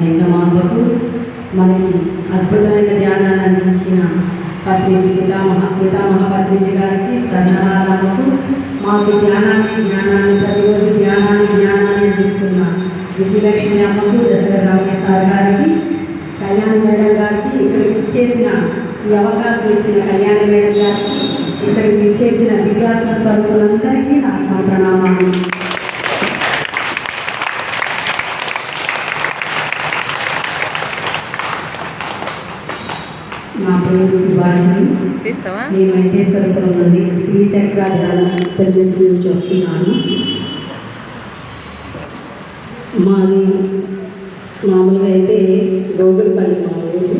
వెంగమాంబకు మనకి అద్భుతమైన ధ్యానాన్ని అందించిన పత్రిజీ పితామహ పత్రిజీ గారికి సన్నారాలకు మాకు జ్ఞానాన్ని ప్రతిరోజు జ్ఞానాన్ని అందిస్తున్న విజయలక్ష్మి అమ్మకు దశరథ రామయ్య సార్ గారికి కళ్యాణి మేడం గారికి ఇక్కడికి ఇచ్చేసిన ఈ అవకాశం ఇచ్చిన కళ్యాణి మేడం గారికి ఇక్కడికి ఇచ్చేసిన దివ్యాత్మ స్వరూపులందరికీ నా ప్రణామాలు. నా పేరు సుభాషిణి. నేను వెంకటేశ్వరపురం నుండి శ్రీచక్రాధారం పెరుగు నుంచి వస్తున్నాను. మాది మామూలుగా అయితే గోగులపల్లి మా ఊరు.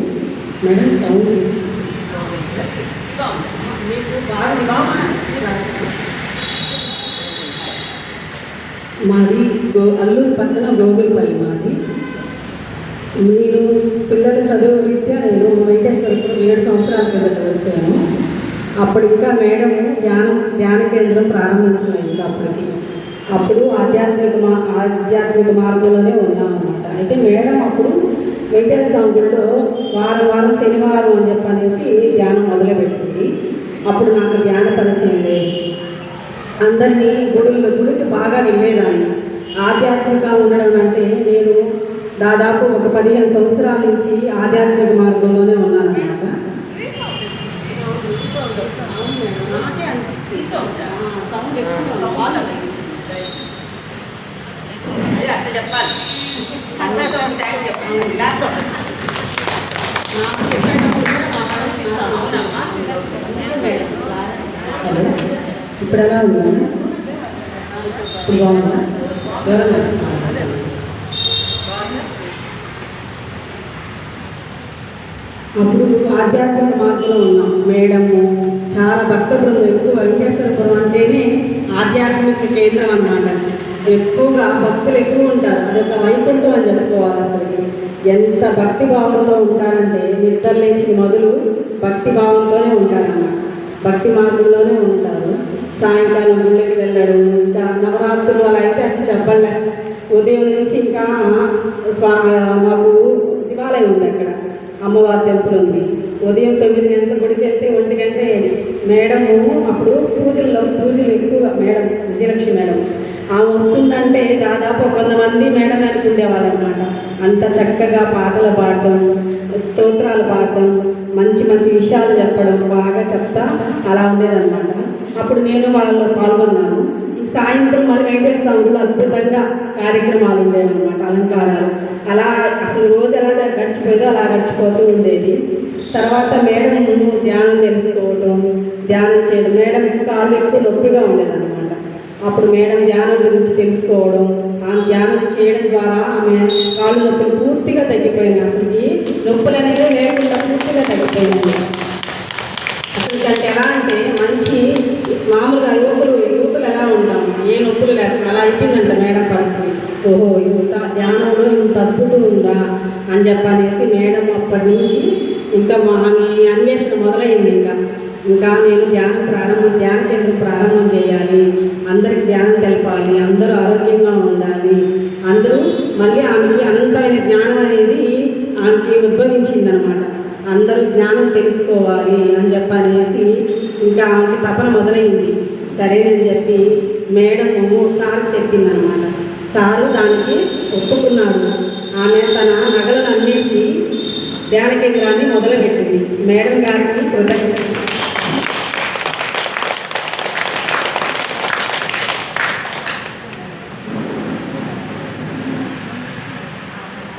మేడం సౌండ్ మాది అల్లూరు పక్కన గోగులపల్లి మాది. నేను పిల్లల చదువు రీత్యా నేను వెంకటేశ్వరపురం 7 సంవత్సరాల కిందట వచ్చాను. అప్పుడు ఇంకా మేడం ధ్యాన కేంద్రం ప్రారంభించలేదు. ఇంకా అప్పుడు ఆధ్యాత్మిక మార్గంలోనే ఉన్నామన్నమాట. అయితే మేడం అప్పుడు వెంకటేశ్వర స్వామి గుడిలో వారం శనివారం అని చెప్పనేసి ధ్యానం మొదలుపెట్టింది. అప్పుడు నాకు ధ్యాన పరిచయం లేదు. అందరినీ గుడికి బాగా వెళ్ళేదాన్ని. ఆధ్యాత్మిక ఉండడం అంటే నేను దాదాపు ఒక 15 సంవత్సరాల నుంచి ఆధ్యాత్మిక మార్గంలోనే ఉన్నానన్నమాట. చెప్పాలి ఇప్పుడు ఎలా ఉందా? ఇప్పుడు బాగుందా? అప్పుడు ఆధ్యాత్మిక మార్గంలో ఉన్నాం. మేడము చాలా భక్త బృందం ఎక్కువ. వెంకటేశ్వరపురం అంటేనే ఆధ్యాత్మిక కేంద్రం అన్నమాట. ఎక్కువగా భక్తులు ఎక్కువ ఉంటారు. అదొక వైకుంఠం అని చెప్పుకోవాలి. అసలు ఎంత భక్తి భావంతో ఉంటారంటే నిద్ర లేచిన మొదలు భక్తి భావంతోనే ఉంటారన్నమాట. భక్తి మార్గంలోనే ఉంటారు. సాయంకాలం గుళ్ళకి వెళ్ళడం, ఇంకా నవరాత్రులు అలా అయితే అసలు చెప్పలే. ఉదయం నుంచి ఇంకా మాకు శివాలయం ఉంది, అక్కడ అమ్మవారి టెంపుల్ ఉంది. ఉదయం 9 గంటల గుడికి వెళ్తే 1 గంట అయ్యేది. మేడము అప్పుడు పూజలు ఎక్కువ. మేడం విజయలక్ష్మి మేడం ఆమె వస్తుందంటే దాదాపు కొంతమంది మేడం అనుకుండేవాళ్ళు అనమాట. అంత చక్కగా పాటలు పాడడం, స్తోత్రాలు పాడడం, మంచి విషయాలు చెప్పడం, బాగా చెప్తా అలా ఉండేదన్నమాట. అప్పుడు నేను వాళ్ళలో పాల్గొన్నాను. సాయంత్రం మళ్ళీ వెంకటేశ్వర స్వామి అద్భుతంగా కార్యక్రమాలు ఉండేవన్నమాట, అలంకారాలు. అలా అసలు రోజు ఎలా గడిచిపోయేదో అలా గడిచిపోతూ ఉండేది. తర్వాత మేడం ధ్యానం తెలుసుకోవడం, ధ్యానం చేయడం. మేడంకి కాళ్ళు ఎక్కువ నొప్పిగా ఉండేదన్నమాట. అప్పుడు మేడం ధ్యానం గురించి తెలుసుకోవడం, ఆ ధ్యానం చేయడం ద్వారా ఆమె కాళ్ళు నొప్పులు పూర్తిగా తగ్గిపోయినాయి. అసలుకి నొప్పులు అనేవి లేకుండా పూర్తిగా తగ్గిపోయినాయి. అసలు దానికి ఎలా అంటే మంచి మామూలుగా యువకులు ఎలా ఉంటాము, ఏ నొప్పులు లేకుండా అలా అయిపోయిందంట మేడం పరిస్థితి. ఓహో ఇంత ధ్యానంలో ఇంత అద్భుతం ఉందా అని చెప్పనేసి మేడం అప్పటి నుంచి ఇంకా ఆమె అన్వేషణ మొదలైంది. ఇంకా నేను ధ్యాన కేంద్రం ప్రారంభం చేయాలి, అందరికి ధ్యానం తెలపాలి, అందరూ ఆరోగ్యంగా ఉండాలి, అందరూ మళ్ళీ ఆమెకి అనంతమైన జ్ఞానం అనేది ఆమెకి ఉద్భవించిందనమాట. అందరూ జ్ఞానం తెలుసుకోవాలి అని చెప్పనేసి ఇంకా ఆమెకి తపన మొదలైంది. సరేనని చెప్పి మేడము సార్ చెప్పిందనమాట. సారు దానికి ఒప్పుకున్నారు. ఆమె తన నగలను అమ్మేసి ధ్యాన కేంద్రాన్ని మొదలుపెట్టింది. మేడం గారికి కృతజ్ఞత.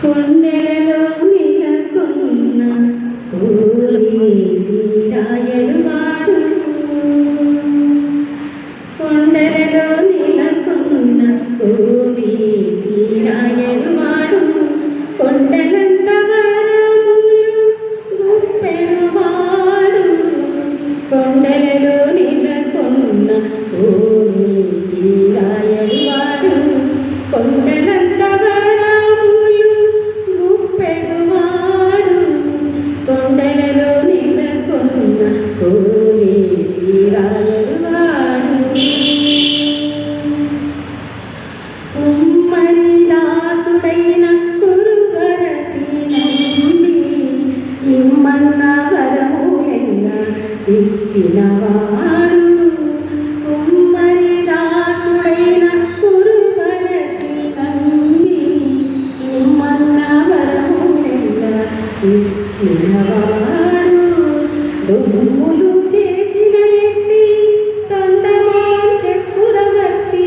కొండలలో నెలకొన్న రాయడు వాడు, కొండలలో నెలకొన్న రాయడు వాడు, కొండలంత వరములు గుప్పెడు వాడు, కొండలలో నెలకొన్న రాయడు వాడు, కొండలంత కొండలలో నిలకొన్న ఇచ్చినవాడు దుమ్ములు చేసిన ఎట్టి తొండమా చెక్కురవర్తి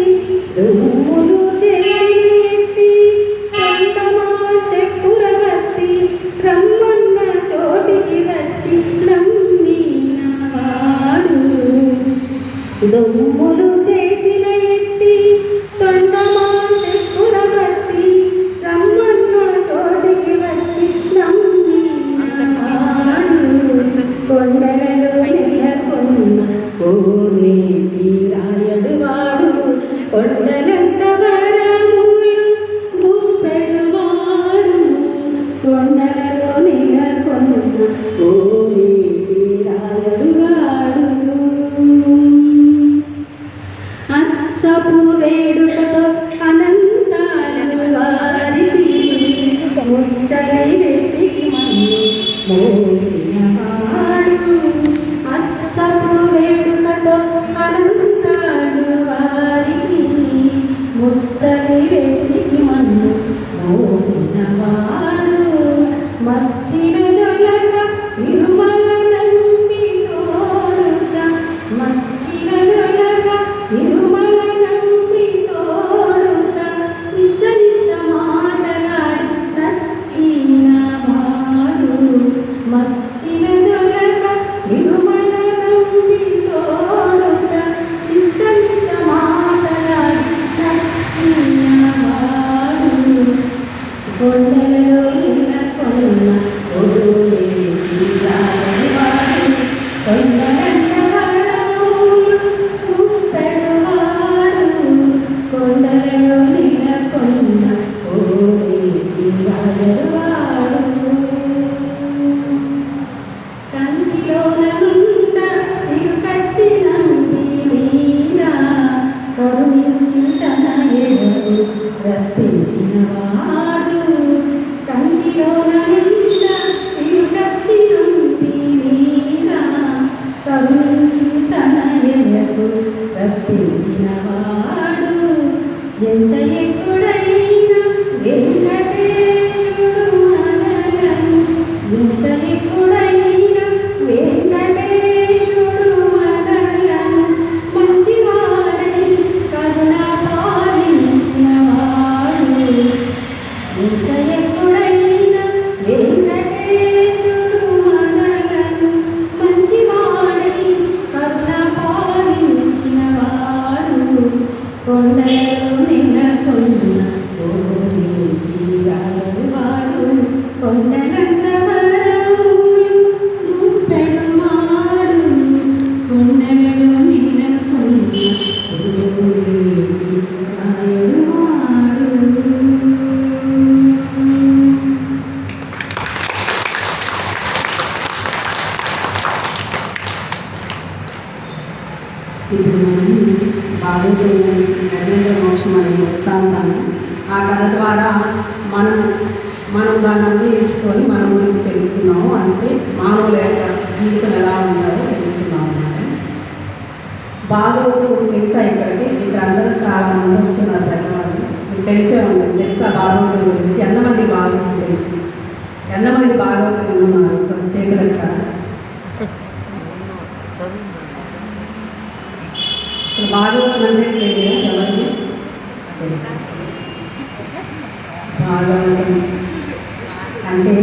దుమ్ములు చేసిన ఎట్టి తొండమా చెక్కురవర్తి రమ్మన్న చోటికి వచ్చి నమ్మినవాడు దుమ్ములు చేసిన ఎట్టి తొండమా చెక్కురవర్తి రమ్మన్న చోటికి వచ్చి నమ్మినవాడు కొండలలో నెలకొన్న కోనేటి రాయడు వాడు కొండలంత వరములు గుప్పెడువాడు కొండలలో నెలకొన్న కోనేటి రాయడు వాడు అచ్చపు వేడుకతో అనంతాలు వారికి ముచ్చలి వెట్టికి మన్ను మోసినవాడు అచ్చపు వేడుకతో అనంతాలు వారికి ముచ్చలి వెట్టికి మన్ను మోసినవాడు మచ్చిన దొలక తిరుమల నంది తోడుక మచ్చిన దొలక తిరుమల నంది తోడుక నిజ నిజ మాటలాడి నచ్చినవాడు మచ్చిన దొలక తిరుమల నంది తోడుక నిజ నిజ మాటలాడి నచ్చినవాడు కొండలలో నెలకొన్న కోనేటి రాయవాడు కొండలంత వరములు గుప్పెడువాడు కొండలలో నెలకొన్న కోనేటి రాయవాడు కంచిలోన నుండ తిరుకచ్చి నంది మీద కరుణించి తన ఎడలు రప్పించినవాడు కంచిలోన నుండ తిరుకచ్చి నంది మీద కరుణించి తన ఎడలు రప్పించినవాడు ఎంత ఎక్కుడైన వెంకటేశుడు మనలను ఎంత ఎక్కుడైన వెంకటేశుడు మనలను మంచివాడై కరుణ పాలించినవాడు ఎంత ఎక్కుడైన వెంకటేశుడు మనలను మంచివాడై కరుణ పాలించినవాడు కొండలలో నెలకొన్న కోనేటి రాయడువాడు కొండలంత వరములు గుప్పెడువాడు కొండలలో నెలకొన్న కోనేటి రాయడువాడు. ఇప్పుడు మనం బాగుతున్న గజేంద్ర మోక్షం అనే వృత్తాంతాన్ని ఆ కథ ద్వారా మనం దాన్ని అన్వయించుకొని మన గురించి తెలుసుకున్నాము. అంటే మానవుల యొక్క జీవితం ఎలా ఉండాలో తెలుసుకున్నాము అన్నమాట. భాగవతం తెలుసా? ఇక్కడ అందరూ చాలా మంది వచ్చినారు పెద్దవాళ్ళు. మీకు తెలిసే ఉంది, తెలుసా భాగవతం గురించి? ఎంతమంది భాగవతం తెలుసు? ఎంతమంది భాగవతం ఉన్నారు? చేతులు కదా. భాగవతం అంటే తెలియదు ఎవరికి? భాగవతం అంటే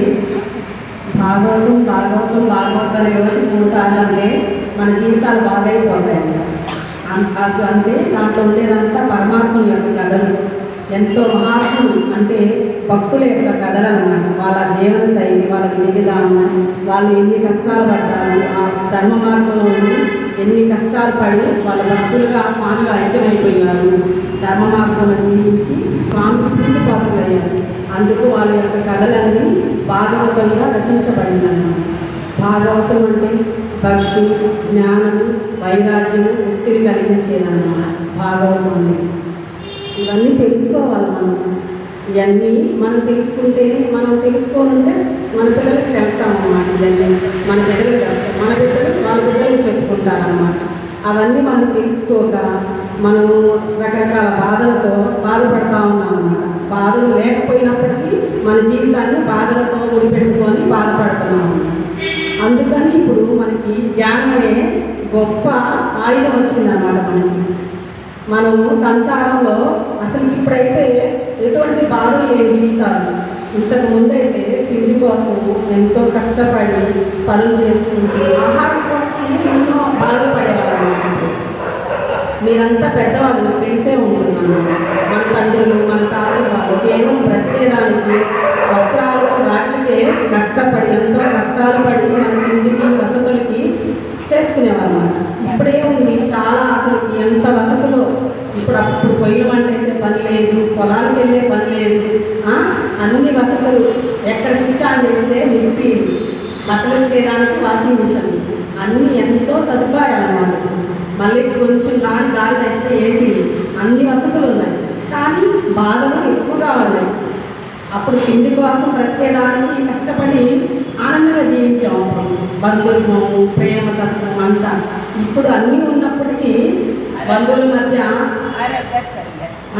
భాగవతం అనే రోజు 3 సార్లు అంటే మన జీవితాలు బాగైపోతాయి. అంటే దాంట్లో ఉండేదంతా పరమాత్ముని యొక్క కథలు, ఎంతో మహాత్ములు అంటే భక్తుల యొక్క కథలు అన్నమాట. వాళ్ళ జీవన శైలి, వాళ్ళ విధానం, వాళ్ళు ఎన్ని కష్టాలు పడ్డారు, ఆ ధర్మ మార్గంలో ఎన్ని కష్టాలు పడి వాళ్ళ భక్తులుగా స్వామిగా ఐక్యమైపోయారు, ధర్మ మార్గంలో జీవించి స్వామికి ప్రీతిపాత్రులయ్యారు. అందుకు వాళ్ళ యొక్క కథలన్నీ భాగవతంగా రచించబడిందన్నమాట. భాగవతం అంటే భక్తి, జ్ఞానం, వైరాగ్యం, ముక్తిని కలిగించేదన్నమాట భాగవతం అనేది. ఇవన్నీ తెలుసుకోవాలి మనం. ఇవన్నీ మనం తెలుసుకుంటేనే, మనం తెలుసుకోవాలంటే మన పిల్లలకి తెలుస్తామన్నమాట. ఇవన్నీ మన బిడ్డలకు తెలుస్తాం, మన బిడ్డలు వాళ్ళ బిడ్డలకు చెప్పుకుంటారన్నమాట. అవన్నీ మనం తెలుసుకోక మనం రకరకాల బాధలతో బాధపడతా ఉన్నాం అన్నమాట. బాధలు లేకపోయినప్పటికీ మన జీవితాన్ని బాధలతో ముడిపెట్టుకొని బాధ బాధపడుతున్నాము. అందుకని ఇప్పుడు మనకి ధ్యానం అనే గొప్ప ఆయుధం వచ్చిందన్నమాట మనకి. మనము సంసారంలో అసలు ఇప్పుడైతే ఎటువంటి బాధలు లేని జీవితాలు. ఇంతకు ముందైతే తిండి కోసం ఎంతో కష్టపడి పనులు చేసుకుంటూ ఆహారం కోసం ఎన్నో బాధలు పడేవాళ్ళు. మీరంతా పెద్దవాళ్ళు, మీకు తెలిసే ఉంటున్నాను. మన తండ్రులు, మన తాతలు వాళ్ళు కేవలం బ్రతికేదానికి వస్త్రాలకు వాటికే కష్టపడి ఎంతో కష్టాలు పడి మన తిండికి వసతులకి చేసుకునేవాళ్ళు అన్నమాట. ఇప్పుడేముంది, చాలా అసలుకి ఎంత వసతులు. అప్పుడు పొయ్యిలు వంటేసే పని లేదు, పొలాలకు వెళ్ళే పని లేదు, అన్ని వసతులు. ఎక్కడ స్విచ్ ఆన్ చేస్తే మిక్సీ, బట్టలు ఉట్టేదానికి వాషింగ్ మిషన్, అన్నీ ఎంతో సదుపాయాలు అన్నమాట. మళ్ళీ కొంచెం గాలి తగ్గితే ఏసీ, అన్ని వసతులు ఉన్నాయి. కానీ బాధలు ఎక్కువగా ఉన్నాయి. అప్పుడు తిండి కోసం బ్రతికేదానికి కష్టపడి ఆనందంగా జీవించాము. బంధుత్వం, ప్రేమతత్వం అంతా. ఇప్పుడు అన్నీ ఉన్నప్పటికీ బంధువుల మధ్య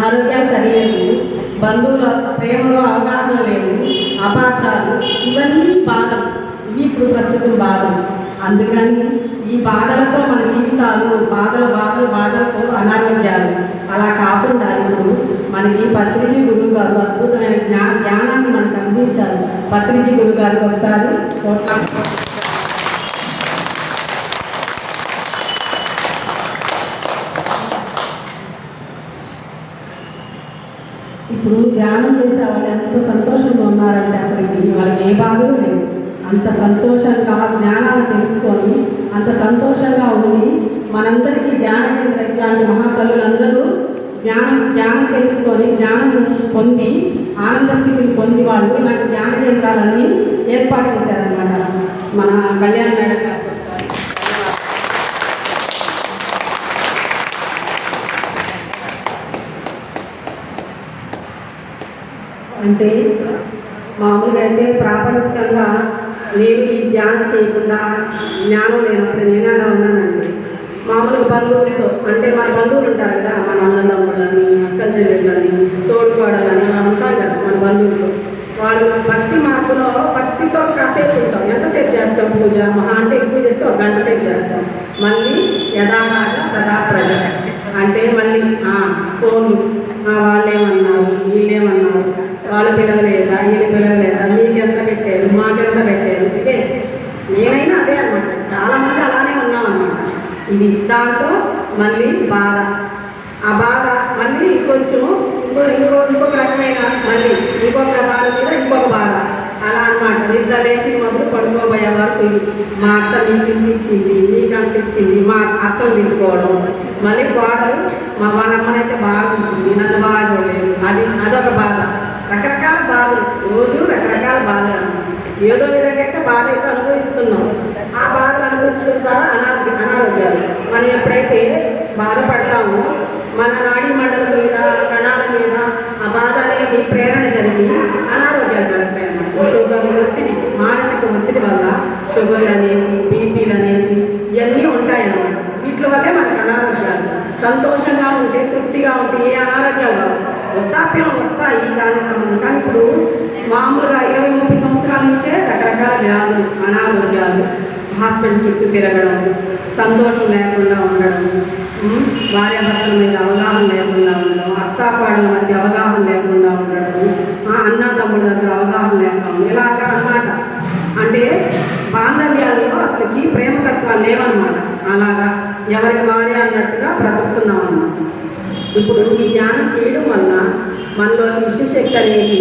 ఆరోగ్యాలు సరిలేదు, బంధువుల ప్రేమలో అవగాహన లేవు, అపార్థాలు, ఇవన్నీ బాధలు. ఇవి ఇప్పుడు ప్రస్తుతం బాధలు. అందుకని ఈ బాధలతో మన జీవితాలు బాధలతో అనారోగ్యాలు. అలా కాకుండా ఇప్పుడు మనకి పత్రిజీ గురువు గారు అద్భుతమైన జ్ఞానాన్ని మనకు అందించారు. పత్రిజీ గురువు గారికి ఒకసారి ఇప్పుడు ధ్యానం చేసే వాళ్ళు ఎంతో సంతోషంగా ఉన్నారంటే అసలుకి వాళ్ళకి ఏ బాధలు లేవు. అంత సంతోషంగా జ్ఞానాన్ని తెలుసుకొని అంత సంతోషంగా ఉండి మనందరికీ ధ్యాన కేంద్రం ఇట్లాంటి మహాతల్లులందరూ జ్ఞానం తెలుసుకొని జ్ఞానం పొంది ఆనంద స్థితిని పొంది వాళ్ళు ఇలాంటి ధ్యాన కేంద్రాలన్నీ ఏర్పాటు చేశారనమాట మన కళ్యాణ మేడం గారు. అంటే మామూలుగా అయితే ప్రాపంచికంగా నేను ఈ ధ్యానం చేయకుండా జ్ఞానం లేనప్పుడు నేను అలా ఉన్నానండి. మామూలుగా బంధువులతో అంటే మన బంధువులు ఉంటారు కదా, మన అన్నదమ్ములని, అక్కల చెల్లెళ్ళని, తోడుకోడలని అలా ఉంటారు కదా మన బంధువులు. వాళ్ళు భక్తి మార్పులో భక్తితో కాసేపు ఉంటాం. ఎంతసేపు చేస్తాం పూజ? మహా అంటే ఎక్కువ చేస్తే 1 గంట సేపు చేస్తాం. మళ్ళీ యథా రాజ తదా ప్రజ అంటే మళ్ళీ ఫోన్లు, వాళ్ళేమన్నారు, వీళ్ళేమన్నారు, వాళ్ళు పిలవలేదా, వీళ్ళు పిలవలేదా, మీకెంత పెట్టారు, మాకెంత పెట్టారు, ఇదే నేనైనా అదే అనమాట. చాలామంది అలానే ఉన్నామన్నమాట. ఇది దాంతో మళ్ళీ బాధ, ఆ బాధ మళ్ళీ కొంచెం ఇంకొక రకమైన మళ్ళీ ఇంకొక దాని మీద ఇంకొక బాధ, అలా అనమాట. నిద్ర లేచి మొదలు పడుకోబోయే వరకు మా అత్త మీకు తినిపించింది, మీకు అనిపించింది, మా అత్తలు తిట్టుకోవడం, మళ్ళీ గోడలు వాళ్ళమ్మనైతే బాగా చూసింది, నన్ను బాగా చూడలేదు, అదొక బాధ. రకరకాల బాధలు, రోజు రకరకాల బాధలు. ఏదో విధంగా అయితే బాధ అయితే అనుభవిస్తున్నాం. ఆ బాధలు అనుభవించడం ద్వారా అనారోగ్యాలు. మనం ఎప్పుడైతే బాధపడతామో మన నాడీ మండలం మీద, కణాల మీద ఆ బాధ అనేది ప్రేరణ జరిగి అనారోగ్యాలు కలుగుతాయి అన్నమాట. షుగర్, ఒత్తిడి, మానసిక ఒత్తిడి వల్ల షుగర్లు అనేసి, బీపీలు అనేసి ఇవన్నీ ఉంటాయన్నమాట. వీటి వల్లే మనకు అనారోగ్యాలు. సంతోషంగా ఉంటే, తృప్తిగా ఉంటే ఏ అనారోగ్యాలు రావు. వృద్ధాప్యం వస్తాయి దానికి సంబంధం. కానీ ఇప్పుడు మామూలుగా 20-30 సంవత్సరాల నుంచే రకరకాల వ్యాధులు, అనారోగ్యాలు, హాస్పిటల్ చుట్టూ తిరగడం, సంతోషం లేకుండా ఉండడం, భార్యాభర్తల మీద అవగాహన లేకుండా ఉండడం, అత్తాపాడుల మధ్య అవగాహన లేకుండా ఉండడం, అన్నదమ్ముల దగ్గర అవగాహన లేకుండా ఇలాగా అన్నమాట. అంటే బాంధవ్యాలలో అసలుకి ప్రేమతత్వాలు లేవన్నమాట. అలాగా ఎవరికి వారే అన్నట్టుగా బ్రతుకుతున్నాం అన్నమాట. ఇప్పుడు ఈ ధ్యానం చేయడం వల్ల మనలోకి విశ్వశక్తి అనేది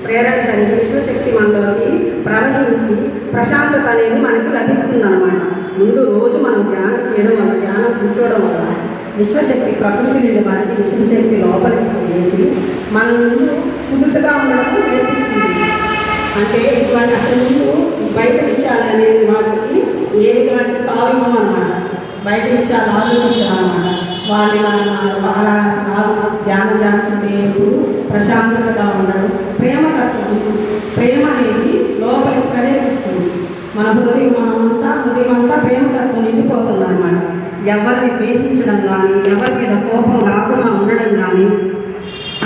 ప్రేరణ జరిగి విశ్వశక్తి మనలోకి ప్రవహించి ప్రశాంతత అనేది మనకి లభిస్తుందన్నమాట. ముందు రోజు మనం ధ్యానం చేయడం వల్ల, ధ్యానం కూర్చోవడం వల్ల విశ్వశక్తి ప్రకృతి నుండి మనకి విశ్వశక్తి లోపలికి వేసి మన ముందు కుదుటగా ఉండడం నేర్పిస్తుంది. అంటే ఇటువంటి అసలు ముందు బయట విషయాలు అనేది వాటికి ఏ విధమైన తావివ్వం అన్నమాట. బయట విషయాలు ఆలోచించాలన్నమాట. వాళ్ళు ఇలా అలా కాదు, ధ్యానం చేస్తుంటే ఇప్పుడు ప్రశాంతతగా ఉండడం, ప్రేమ అనేది లోపలికి ప్రవేశిస్తుంది. మన హృదయం అంతా ప్రేమతత్వం నిండిపోతుంది అనమాట. ఎవరిని ద్వేషించడం కానీ, ఎవరి మీద కోపం రాకుండా ఉండడం కానీ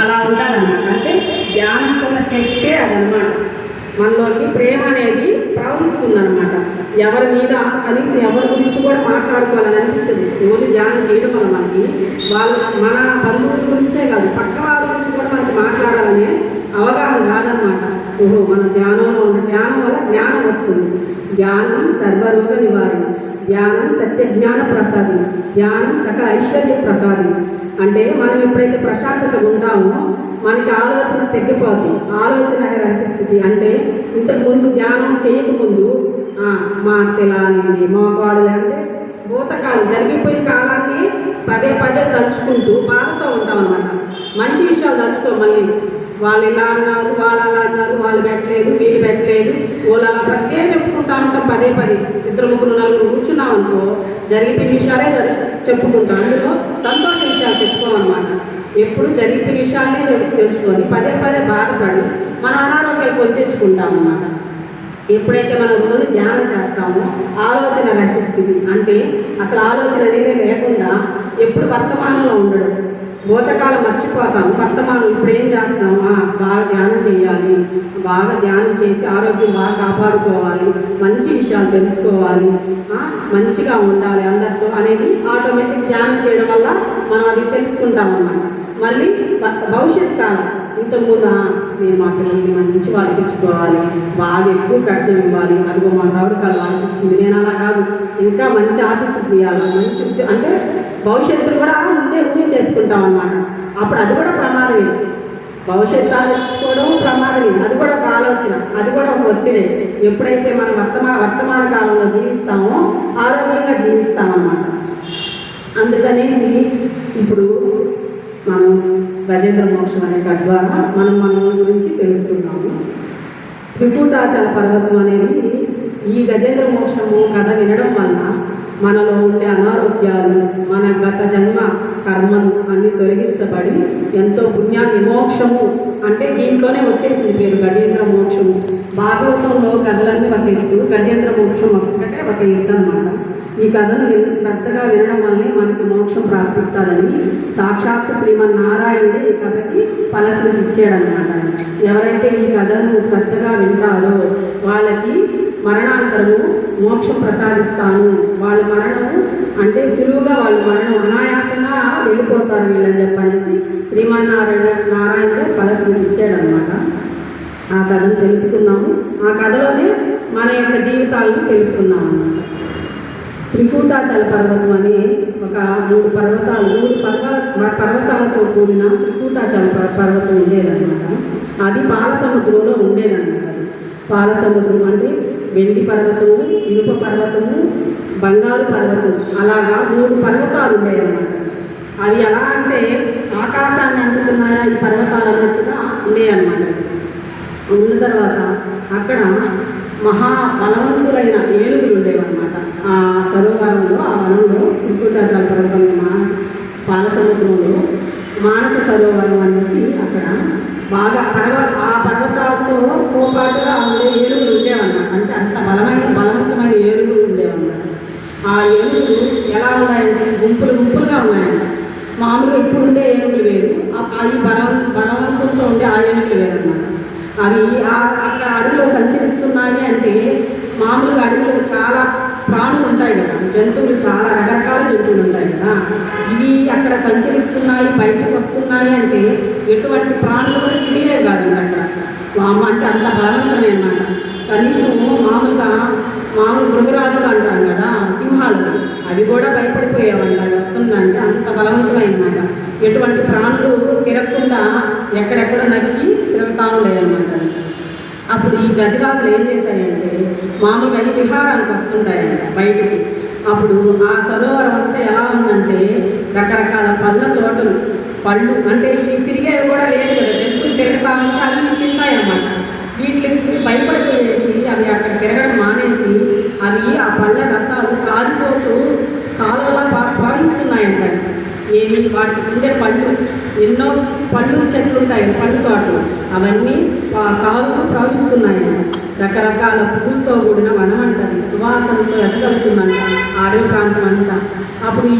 అలా ఉండాలన్నమాట. అంటే ధ్యానం ఒక శక్తే అదనమాట. మనలోకి ప్రేమ అనేది ప్రవహిస్తుందన్నమాట. ఎవరి మీద కనీసం ఎవరి గురించి కూడా మాట్లాడుకోవాలని అనిపించదు. రోజు ధ్యానం చేయడం వల్ల మనకి మన బంధువుల గురించే కాదు, పక్క వారి గురించి కూడా మనకి మాట్లాడాలనే అవగాహన రాదన్నమాట. ఓహో, మన ధ్యానంలో ఉన్న ధ్యానం వల్ల జ్ఞానం వస్తుంది. ధ్యానం సర్వరోగ నివారణ, ధ్యానం సత్యజ్ఞాన ప్రసాదిని, ధ్యానం సకల ఐశ్వర్య ప్రసాదిని. అంటే మనం ఎప్పుడైతే ప్రశాంతతగా ఉంటామో మనకి ఆలోచన తగ్గిపోతుంది. ఆలోచన రహిత స్థితి అంటే ఇంతకుముందు ధ్యానం చేయకముందు మా అత్తెలా అనేది మా కోడలు అంటే భూతకాలం జరిగిపోయిన కాలాన్ని పదే పదే తలుచుకుంటూ బాధతో ఉంటాం అన్నమాట. మంచి విషయాలు తలుచుకో, మళ్ళీ వాళ్ళు ఇలా అన్నారు, వాళ్ళు అలా అన్నారు, వాళ్ళు పెట్టలేదు, వీళ్ళు పెట్టలేదు, వాళ్ళు అలా ప్రత్యేక చెప్పుకుంటా ఉంటాం పదే పదే. ఇద్దరు ముగ్గురు నలుగురు కూర్చున్నాం అనుకో, జరిగిపోయిన విషయాలే చెప్పుకుంటాం. అందులో సంతోష విషయాలు చెప్పుకోమన్నమాట. ఎప్పుడు జరిగిపోయిన విషయాలనే తెలుసుకొని పదే పదే బాధపడి మన అనారోగ్యాలు కొని తెచ్చుకుంటాం అన్నమాట. ఎప్పుడైతే మనం రోజు ధ్యానం చేస్తామో ఆలోచన రహిత స్థితి అంటే అసలు ఆలోచన అనేది లేకుండా ఎప్పుడు వర్తమానంలో ఉండడం. భూతకాలం మర్చిపోతాం, వర్తమానం ఇప్పుడు ఏం చేస్తాము, బాగా ధ్యానం చేయాలి, బాగా ధ్యానం చేసి ఆరోగ్యం బాగా కాపాడుకోవాలి, మంచి విషయాలు తెలుసుకోవాలి, మంచిగా ఉండాలి అందరితో అనేది ఆటోమేటిక్ ధ్యానం చేయడం వల్ల మనం అది తెలుసుకుంటాం అన్నమాట. మళ్ళీ భవిష్యత్ కాలం ఇంతకుముందు నేను మా పిల్లల్ని మంచి వాళ్ళకి ఇచ్చుకోవాలి, బాగా ఎక్కువ కట్నం ఇవ్వాలి, అదిగో మా ఆవిడ కాదు వాళ్ళకి ఇచ్చింది, నేను అలా కాదు ఇంకా మంచి ఆఫీసులు తీయాలి, మంచి అంటే భవిష్యత్తు కూడా ముందే ఊహించేసుకుంటాం అన్నమాట. అప్పుడు అది కూడా ప్రమాదమే. భవిష్యత్తు ఆలోచించుకోవడం ప్రమాదమే, అది కూడా ఒక ఆలోచన, అది కూడా ఒక ఒత్తిడే. ఎప్పుడైతే మనం వర్తమాన కాలంలో జీవిస్తామో ఆరోగ్యంగా జీవిస్తామన్నమాట. అందుకనేసి ఇప్పుడు మనం గజేంద్ర మోక్షం అనే కథ ద్వారా మనం మన గురించి తెలుసుకున్నాము. త్రికూటాచల పర్వతం అనేది ఈ గజేంద్ర మోక్షము కథ వినడం వల్ల మనలో ఉండే అనారోగ్యాలు, మన గత జన్మ కర్మలు అన్నీ తొలగించబడి ఎంతో పుణ్యాన్ని, మోక్షము అంటే దీంట్లోనే వచ్చేసింది పేరు గజేంద్ర మోక్షము. భాగవతంలో కథలన్నీ ఒక ఎత్తు, గజేంద్ర మోక్షం ఒకటే ఒక ఎత్తు అన్నమాట. ఈ కథను శ్రద్ధగా వినడం వల్లే మనకి మోక్షం ప్రాప్తిస్తారని సాక్షాత్ శ్రీమన్నారాయణుడే ఈ కథకి ఫలశ్రుతి ఇచ్చాడనమాట. ఎవరైతే ఈ కథను శ్రద్ధగా వింటారో వాళ్ళకి మరణాంతరము మోక్షం ప్రసాదిస్తాను, వాళ్ళ మరణము అంటే సులువుగా వాళ్ళు మరణం అనాయాసంగా వెళ్ళిపోతారు వీళ్ళని చెప్పనేసి నారాయణుడే ఫలశ్రుతి ఇచ్చాడనమాట. ఆ కథను తెలుపుకున్నాము. ఆ కథలోనే మన యొక్క జీవితాలను తెలుపుకున్నాము అన్నమాట. త్రికూటాచల పర్వతం అనే ఒక మూడు పర్వతాలతో కూడిన త్రికూటాచల పర్వతం ఉండేదన్నమాట. అది పాల సముద్రంలో ఉండేదన్నమాట. పాల సముద్రం అంటే వెండి పర్వతము, ఇనుప పర్వతము, బంగారు పర్వతం, అలాగా మూడు పర్వతాలు ఉండేవన్నమాట. అవి ఎలా అంటే ఆకాశాన్ని అందుకున్నాయా ఈ పర్వతాలు అన్నట్టుగా ఉండేవన్నమాట. ఉన్న తర్వాత అక్కడ మహాబలవంతులైన ఏనుగులు ఉండేవన్నమాట. ఆ సరోవరంలో, ఆ వనంలో త్రికూటాచల పర్వతం పాల సముద్రంలో మానస సరోవరం అనేసి అక్కడ బాగా ఆ పర్వతాలతో పోపాటుగా ఉండే ఏనుగులు ఉండేవన్నమాట. అంటే అంత బలవంతమైన ఏనుగులు ఉండేవన్నమాట. ఆ ఏనుగులు ఎలా ఉన్నాయంటే గుంపులుగా ఉన్నాయంట. మామూలుగా ఇప్పుడు ఉండే ఏనుగులు వేరు, అవి బలవంతంతో ఉండే ఆ ఏనుగులు వేరన్నమాట. అవి అక్కడ అడవిలో సంచరిస్తున్నాయి అంటే మామూలుగా అడవిలో చాలా ప్రాణులు ఉంటాయి కదా, జంతువులు చాలా రకరకాల జంతువులు ఉంటాయి కదా, ఇవి అక్కడ సంచరిస్తున్నాయి, బయటకు వస్తున్నాయి అంటే ఎటువంటి ప్రాణులు కూడా తెలియలేదు కాదు అక్కడ. అంటే అంత బలవంతమే అన్నమాట. కనీసం మామూలు మృగరాజులు అంటాం కదా, సింహాలు, అవి కూడా భయపడిపోయామంట అది వస్తుందంటే, అంత బలవంతమైనమాట. ఎటువంటి ప్రాణులు తిరగకుండా ఎక్కడెక్కడ నరికి తిరుగుతూ ఉండేదన్నమాట. అప్పుడు ఈ గజరాజులు ఏం చేశాయంటే మామూలుగా ఈ విహారానికి వస్తుంటాయంట బయటికి. అప్పుడు ఆ సరోవరం అంతా ఎలా ఉందంటే రకరకాల పళ్ళ తోటలు, పళ్ళు అంటే ఇవి తిరిగేవి కూడా లేదు కదా, జంతువులు తిరుగుతా ఉంటే అవి తింటాయన్నమాట. వీటికి భయపడిపోయేసి అవి అక్కడ తిరగడం మానేసి అవి ఆ పళ్ళ రసాలు కాలిపోతూ కాలువలా ప్రవహిస్తున్నాయంట. ఏమి వాటికి ఉండే పళ్ళు, ఎన్నో పళ్ళు చెట్లు ఉంటాయి, పళ్ళు తోటలు, అవన్నీ కాలువలు ప్రవహిస్తున్నాయి. రకరకాల పువ్వులతో కూడిన వనం అంటారు, సువాసనతో ఎదగలుగుతుందంట ఆ అడవి ప్రాంతం అంతా. అప్పుడు ఈ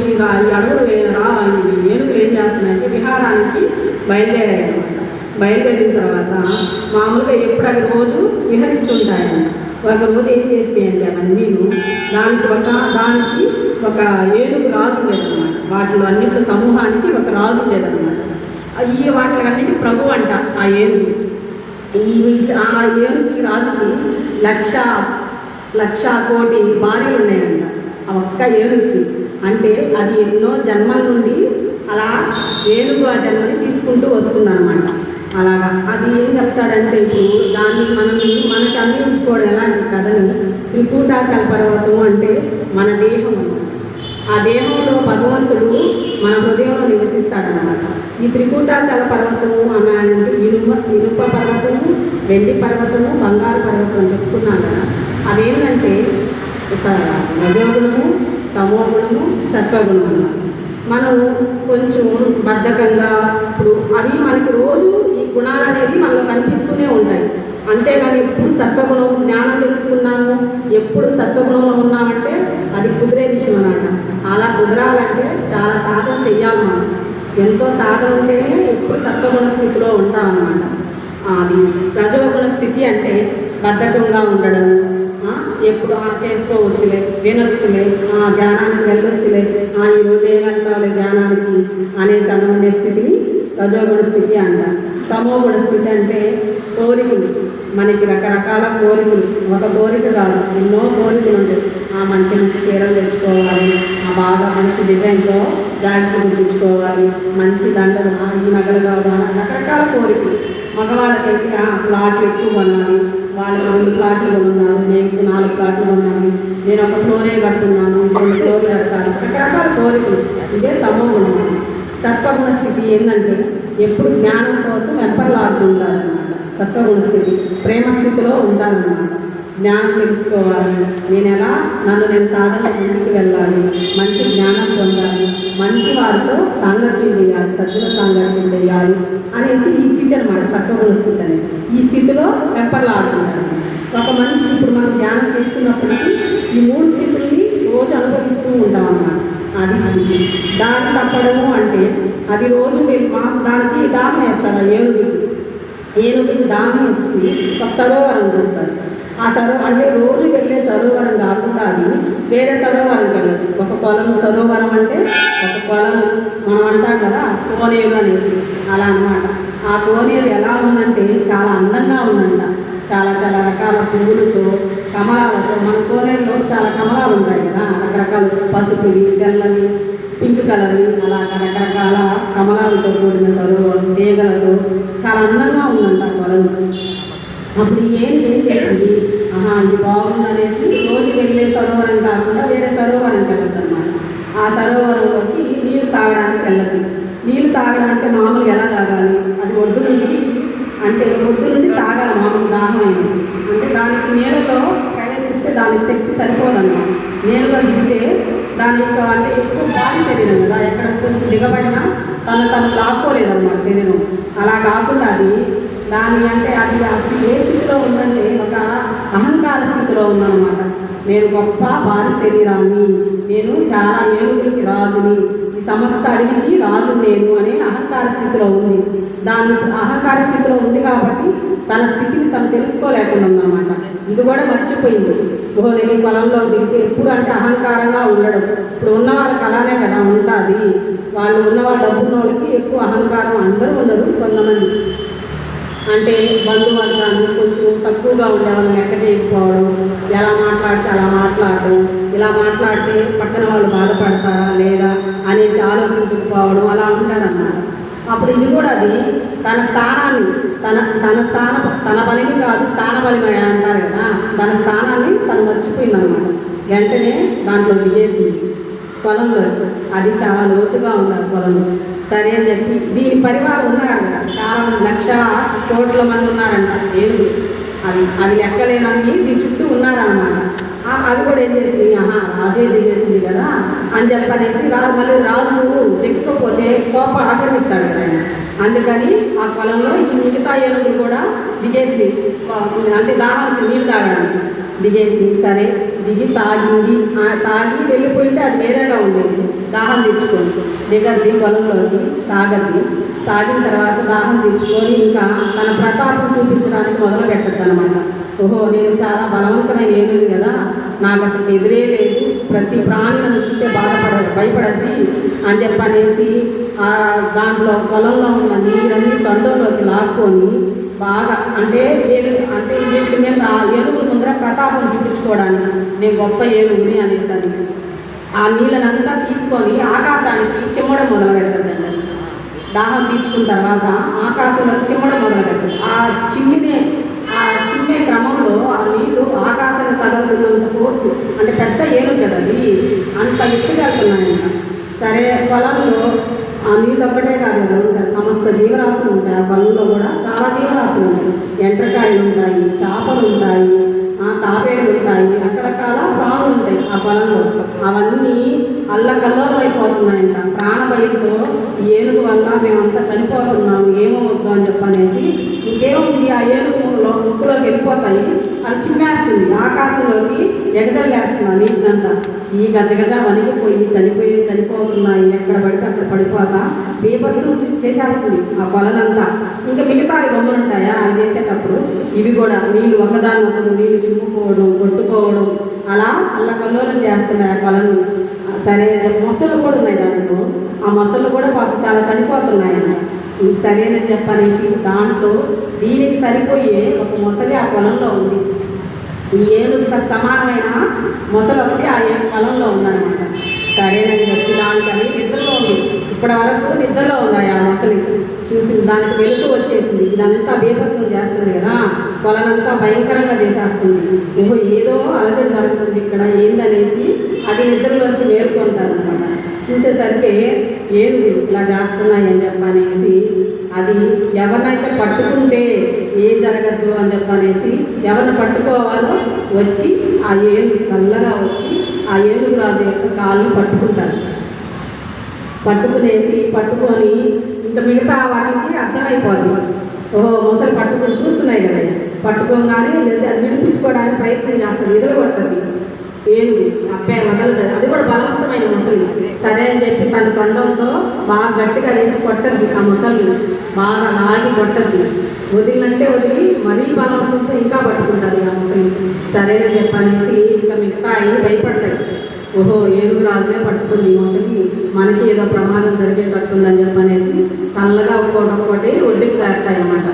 అడవులు ఏనుగులు ఏం చేస్తున్నాయంటే విహారానికి బయలుదేరాయి అన్నమాట. బయలుదేరిన తర్వాత మామూలుగా ఎప్పుడు అవి రోజు విహరిస్తుంటాయండి. ఒక రోజు ఏం చేసినాయండి అవన్నీను, దానికి ఒక ఏనుగు రాజు ఉండేదన్నమాట. వాటిలో అన్నిటి సమూహానికి ఒక రాజు ఉండేదన్నమాట. ఈ వాటిలన్నిటి ప్రభు అంట ఆ ఏనుగు. ఆ ఏనుగుకి రాజుకి లక్ష కోటి భార్యలు ఉన్నాయంట ఆ ఒక్క ఏనుగుకి. అంటే అది ఎన్నో జన్మల నుండి అలా ఏనుగు ఆ జన్మని తీసుకుంటూ వస్తుందన్నమాట. అలాగా అది ఏం చెప్తాడంటే ఇప్పుడు దాన్ని మనకి అన్వయించుకోవడం ఎలాంటి కథని, త్రికూటాచల పర్వతం అంటే మన దేహం అన్నమాట. ఆ దేహంలో భగవంతుడు మన హృదయంలో నివసిస్తాడనమాట. ఈ త్రికూటాచల పర్వతము అనంటే ఇనుప పర్వతము, వెండి పర్వతము, బంగారు పర్వతం అని చెప్పుకున్నాం కదా. అదేంటంటే రజోగుణము, తమోగుణము, సత్వగుణం అన్నమాట. మనం కొంచెం బద్ధకంగా ఇప్పుడు అవి మనకి రోజు ఈ గుణాలు అనేది మనలో కనిపిస్తూనే ఉంటాయి. అంతేగాని ఎప్పుడు సత్వగుణం జ్ఞానం తెలుసుకున్నాము, ఎప్పుడు సత్వగుణంలో ఉన్నామంటే అది కుదిరే విషయం అన్నమాట. అలా కుదరాలంటే చాలా సాధన చెయ్యాలి. మనం ఎంతో సాధన ఉంటేనే ఎప్పుడు సత్వగుణ స్థితిలో ఉంటామన్నమాట. అది రజోగుణ స్థితి అంటే బద్ధకంగా ఉండడం, ఎప్పుడు చేసుకోవచ్చులే, వినొచ్చులే, ధ్యానానికి వెళ్ళొచ్చులే, ఈరోజు ఏం వెళ్తావులే ధ్యానానికి అనేసి అని ఉండే స్థితిని రజోగుణ స్థితి అంట. తమోగుణ స్థితి అంటే కోరికలు, మనకి రకరకాల కోరికలు, ఒక కోరిక కాదు ఎన్నో కోరికలు ఉంటాయి. మంచి మంచి చీరలు తెచ్చుకోవాలి, బాగా మంచి డిజైన్తో జాకెట్లు కుట్టించుకోవాలి, మంచి దండలు, ఈ నగలు కావాలి, రకరకాల కోరికలు. మగవాళ్ళకైతే ప్లాట్లు ఎక్కువ కొనాలి, వాళ్ళకి 2 ప్లాట్లు కొనున్నారు, నేను 4 ప్లాట్లు కొనాలి, నేను ఒక ఫ్లోరే కట్టున్నాను, 2 ఫ్లోర్లు కట్టాలి, రకరకాల కోరికలు. ఇదే తమోగుణం. సత్వగుణ స్థితి ఏంటంటే ఎప్పుడు జ్ఞానం కోసం వెంపర్లాడుతుంటారు అన్నమాట. సత్వగుణ స్థితి ప్రేమ స్థితిలో ఉంటారన్నమాట. జ్ఞానం తెలుసుకోవాలి, నేను సాధన ముందుకు వెళ్ళాలి, మంచి జ్ఞానం పొందాలి, మంచి వారితో సాంగత్యం చేయాలి, సజ్జన సాంగత్యం చేయాలి అనేసి ఈ స్థితి అనమాట సత్వగుణ స్థితి అనేది. ఈ స్థితిలో వెంపర్లాడుతుంటారు ఒక మనిషి. ఇప్పుడు మనం ధ్యానం చేస్తున్నప్పటికీ ఈ 3 స్థితుల్ని రోజు అనుభవిస్తూ ఉంటాం అన్నమాట. అది స్థితి. దాన్ని తప్పడము అంటే అది రోజు దానికి దాహం వేస్తారు. ఏనుగుకి దాహం వేసి ఒక సరోవరం చూస్తారు. ఆ అంటే రోజు వెళ్ళే సరోవరం కాకుండా అది వేరే సరోవరంకి వెళ్ళదు. ఒక పొలం సరోవరం అంటే ఒక పొలం మనం అంటాం కదా కోనేరు అనేసి, అలా అన్నమాట. ఆ కోనేరు ఎలా ఉందంటే చాలా అందంగా ఉందంట. చాలా చాలా రకాల పువ్వులతో, కమలాలతో. మన కోనేరులో చాలా కమలాలు ఉంటాయి కదా, రకరకాల పసుపువి, తెల్లవి, పింక్ కలర్వి, అలా రకరకాల కమలాలతో కూడిన సరోవరం, తీగలతో చాలా అందంగా ఉందంట ఆ పొలం. అప్పుడు ఏం చేసింది, ఇది బాగుందనేసి రోజు వెళ్ళే సరోవరం కాకుండా వేరే సరోవరంకి వెళ్ళదు అనమాట. ఆ సరోవరంలోకి నీళ్ళు తాగడానికి వెళ్ళదు. నీళ్ళు తాగడం అంటే మామూలుగా ఎలా తాగాలి, అది ఒడ్డు నుండి తాగాలి. మామూలు దాహం అయింది అంటే దానికి నీళ్ళలో ప్రవేశిస్తే దానికి శక్తి సరిపోదన్నమాట. నీళ్ళలో దిగితే దాని యొక్క అంటే ఎక్కువ భారీ శరీరం కదా, ఎక్కడ కొంచెం దిగబడినా తను లాక్కోలేదన్నమాట శరీరం. అలా కాకుండా అది ఏ స్థితిలో ఉందంటే ఒక అహంకార స్థితిలో ఉందన్నమాట. నేను గొప్ప భారీ శరీరాన్ని, నేను చాలా ఏనుగులకి రాజుని, ఈ సమస్త అడవికి రాజు నేను అనే అహంకార స్థితిలో ఉంది. దాని అహంకార స్థితిలో ఉంది కాబట్టి తన స్థితిని తను తెలుసుకోలేకుండా ఉందన్నమాట. ఇది కూడా మర్చిపోయింది. నేను ఈ పొలంలో దిగితే ఎప్పుడు అంటే అహంకారంగా ఉండడం. ఇప్పుడు ఉన్న వాళ్ళకి అలానే కదా ఉంటుంది. వాళ్ళు ఉన్నవాళ్ళు డబ్బున్న వాళ్ళకి ఎక్కువ అహంకారం, అందరూ ఉండదు, కొంతమంది అంటే బంధువర్గాన్ని కొంచెం తక్కువగా ఉండే వాళ్ళని లెక్క చేయకపోవడం, ఎలా మాట్లాడితే అలా మాట్లాడడం, ఇలా మాట్లాడితే పక్కన వాళ్ళు బాధపడతారా లేదా అనేసి ఆలోచించకపోవడం, అలా ఉంటారన్నమాట. అప్పుడు ఇది కూడా అది తన స్థానాన్ని తన బలిని కాదు స్థాన బలిమై అంటారు కదా, తన స్థానాన్ని తను మర్చిపోయిందనమాట. వెంటనే దాంట్లో దిగేసింది పొలంలో. అది చాలా లోతుగా ఉన్నారు పొలంలో. సరే అని చెప్పి దీని పరివారం ఉన్నారు కదా, చాలా మంది 1,00,000 కోట్ల మంది ఉన్నారంట ఏనుగు. అది లెక్కలేనని దీని చుట్టూ ఉన్నారన్నమాట. అవి కూడా ఏం చేసింది, రాజే దిగేసింది కదా అని చెప్పనేసి మళ్ళీ రాజు దిగకపోతే కోపం ఆక్రమిస్తాడు కదా ఆయన. అందుకని ఆ పొలంలో ఈ మిగతా ఏనుగులు కూడా దిగేసి అంటే దాహానికి నీళ్ళు తాగడానికి దిగేసి సరే దిగి తాగింది, తాగి వెళ్ళిపోయింటే అది వేరేగా ఉండేది. దాహం తీర్చుకొని దిగద్ది పొలంలోకి, తాగద్ది. తాగిన తర్వాత దాహం తీర్చుకొని ఇంకా తన ప్రతాపం చూపించడానికి మొదలు పెట్టద్దు అనమాట. ఓహో, నేను చాలా బలవంతమైన ఏనుగు కదా, నాకు అసలు ఎదురే లేదు, ప్రతి ప్రాణి నన్ను చూస్తే భయపడద్ది అని చెప్పనేసి దాంట్లో పొలంలో ఉన్న నీరన్నీ తొండంలోకి లాక్కొని బాగా అంటే వీటి మీద ఆ ఏనుగుల ముందర ప్రతాపం చూపించుకోవడానికి నేను గొప్ప ఏనుగుని అనేసరి ఆ నీళ్ళనంతా తీసుకొని ఆకాశానికి చిమ్మడం మొదలు పెడతాడండి. దాహం తీర్చుకున్న తర్వాత ఆకాశంలో చిమ్మడం మొదలు పెడతాడు. ఆ చిమ్మే క్రమంలో ఆ నీళ్లు ఆకాశానికి తగులుతున్నంత కోర్సు, అంటే పెద్ద ఏనుగు కదా అది, అంత ఎత్తుగా వెళ్తున్నాయంట. సరే, పొలంలో ఆ నీళ్ళు ఒక్కటే కాదు కదా ఉంటాయి, సమస్త జీవరాశులు ఉంటాయి. ఆ పొలంలో కూడా చాలా జీవరాశులు ఉంటాయి. ఎండ్రకాయలు ఉంటాయి, చేపలు ఉంటాయి, తాబేళ్ళు ఉంటాయి, రకరకాల ప్రాణులు ఉంటాయి ఆ పొలంలో. అవన్నీ అల్లకల్లోలం అయిపోతున్నాయంట. ప్రాణభయంతో ఏనుగు వల్ల మేమంతా చనిపోతున్నాము, ఏమవుద్దు అని చెప్పనేసి ఇంకేముంది ఆ ఏనుగు ముక్కులోకి వెళ్ళిపోతాయి, అది చిమ్మేస్తుంది, ఆకాశంలోకి ఎగజల్లేస్తుంది ఆ నీటినంతా. ఈ గజగజ వణిగిపోయి చనిపోతున్నాయి, ఎక్కడ పడితే అక్కడ పడిపోతా బీభత్సం చేసేస్తుంది ఆ పొలనంతా. ఇంకా మిగతావి గమ్ములుంటాయా అవి చేసేటప్పుడు, ఇవి కూడా నీళ్ళు ఒకదాని నీళ్ళు చుట్టుకోవడం, కొట్టుకోవడం, అలా అల్లకల్లోలం చేస్తున్నాయి ఆ పొలను. సరే, మొసళ్ళు కూడా ఉన్నాయి దాంట్లో, ఆ మొసళ్ళు కూడా పాపం చాలా చనిపోతున్నాయన్న. సరేనని చెప్పనేసి దాంట్లో దీనికి సరిపోయే ఒక మొసలి ఆ పొలంలో ఉంది. ఈ ఏనుగుకి సమానమైన మొసలు ఒకటి ఆ పొలంలో ఉందన్నమాట. సరేనని చెప్పి దానికని నిద్రలో ఉంది, ఇప్పటి వరకు నిద్రలో ఉన్నాయి ఆ మొసలి. చూసి దానికి వెలుగు వచ్చేసింది, ఇదంతా బీభత్సం చేస్తుంది కదా, పొలనంతా భయంకరంగా చేసేస్తుంది. ఏదో అలజడి జరుగుతుంది ఇక్కడ ఏందనేసి అది నిద్రలోంచి మేల్కొంటారు అనమాట. చూసేసరికి ఏనుగు ఇలా చేస్తున్నాయి అని చెప్పనేసి అది ఎవరినైతే పట్టుకుంటే ఏ జరగద్దు అని చెప్పనేసి ఎవరిని పట్టుకోవాలో వచ్చి ఆ ఏనుగు చల్లగా వచ్చి ఆ ఏనుగు రాజు యొక్క కాళ్ళు పట్టుకుంటారు. పట్టుకొని ఇంకా మిగతా వాటికి అర్థమైపోతుంది. ఓహో, మొసలు పట్టుకొని చూస్తున్నాయి కదా, పట్టుకోగానే లేదా అది విడిపించుకోవడానికి ప్రయత్నం చేస్తుంది, ఎదురుకొట్టది ఏనుగు, అబ్బాయి వదలదు. అది కూడా బలవంతమైన మొసలి. సరే అని చెప్పి తన తొండంతో బాగా గట్టిగా వేసి కొట్టద్ది, ఆ మొసలిని బాగా లాగి కొట్టద్ది. వదిలినంటే వదిలి మరీ బలవంతంతో ఇంకా పట్టుకుంటుంది ఆ మొసలి. సరేనని చెప్పనేసి ఇంకా మిగతా అవి భయపడతాయి. ఓహో, ఏనుగు రాజునే పట్టుకుంది మొసలి, మనకి ఏదో ప్రమాదం జరిగేటట్టుందని చెప్పనేసి చల్లగా ఒక్కొక్కటి ఒడ్డుకు చేరుతాయి అన్నమాట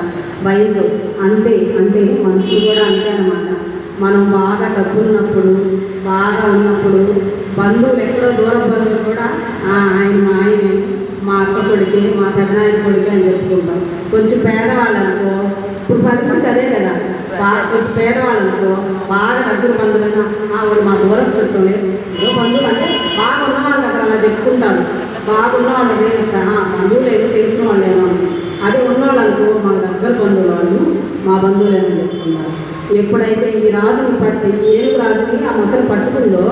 భయంతో. అంతే మనుషులు కూడా అంతే అన్నమాట. మనం బాగా డబ్బున్నప్పుడు బాగా ఉన్నప్పుడు బంధువులు ఎక్కడో దూరం బంధువులు కూడా ఆయన మా ఆయనే, మా అక్క కొడుకే, మా పెదనాయన కొడుకే అని చెప్పుకుంటాం. కొంచెం పేదవాళ్ళు అనుకో, ఇప్పుడు పరిస్థితి అదే కదా, కొంచెం పేదవాళ్ళు అనుకో బాగా దగ్గర బంధువులైనా వాళ్ళు మా దూరం చుట్టం లేదు, ఏదో బంధువులు అంటే బాగా ఉన్న వాళ్ళ దగ్గర అలా చెప్పుకుంటారు. బాగున్న వాళ్ళ దగ్గర బంధువులు ఏదో తెలిసిన వాళ్ళు ఏమో. అదే ఉన్నవాళ్ళు అనుకో మా దగ్గర బంధువులు వాళ్ళు మా బంధువులు ఏమని చెప్పుకున్నారు. ఎప్పుడైతే ఈ రాజుని ఈ ఏనుగు రాజుని ఆ మొసలు పట్టుకుందో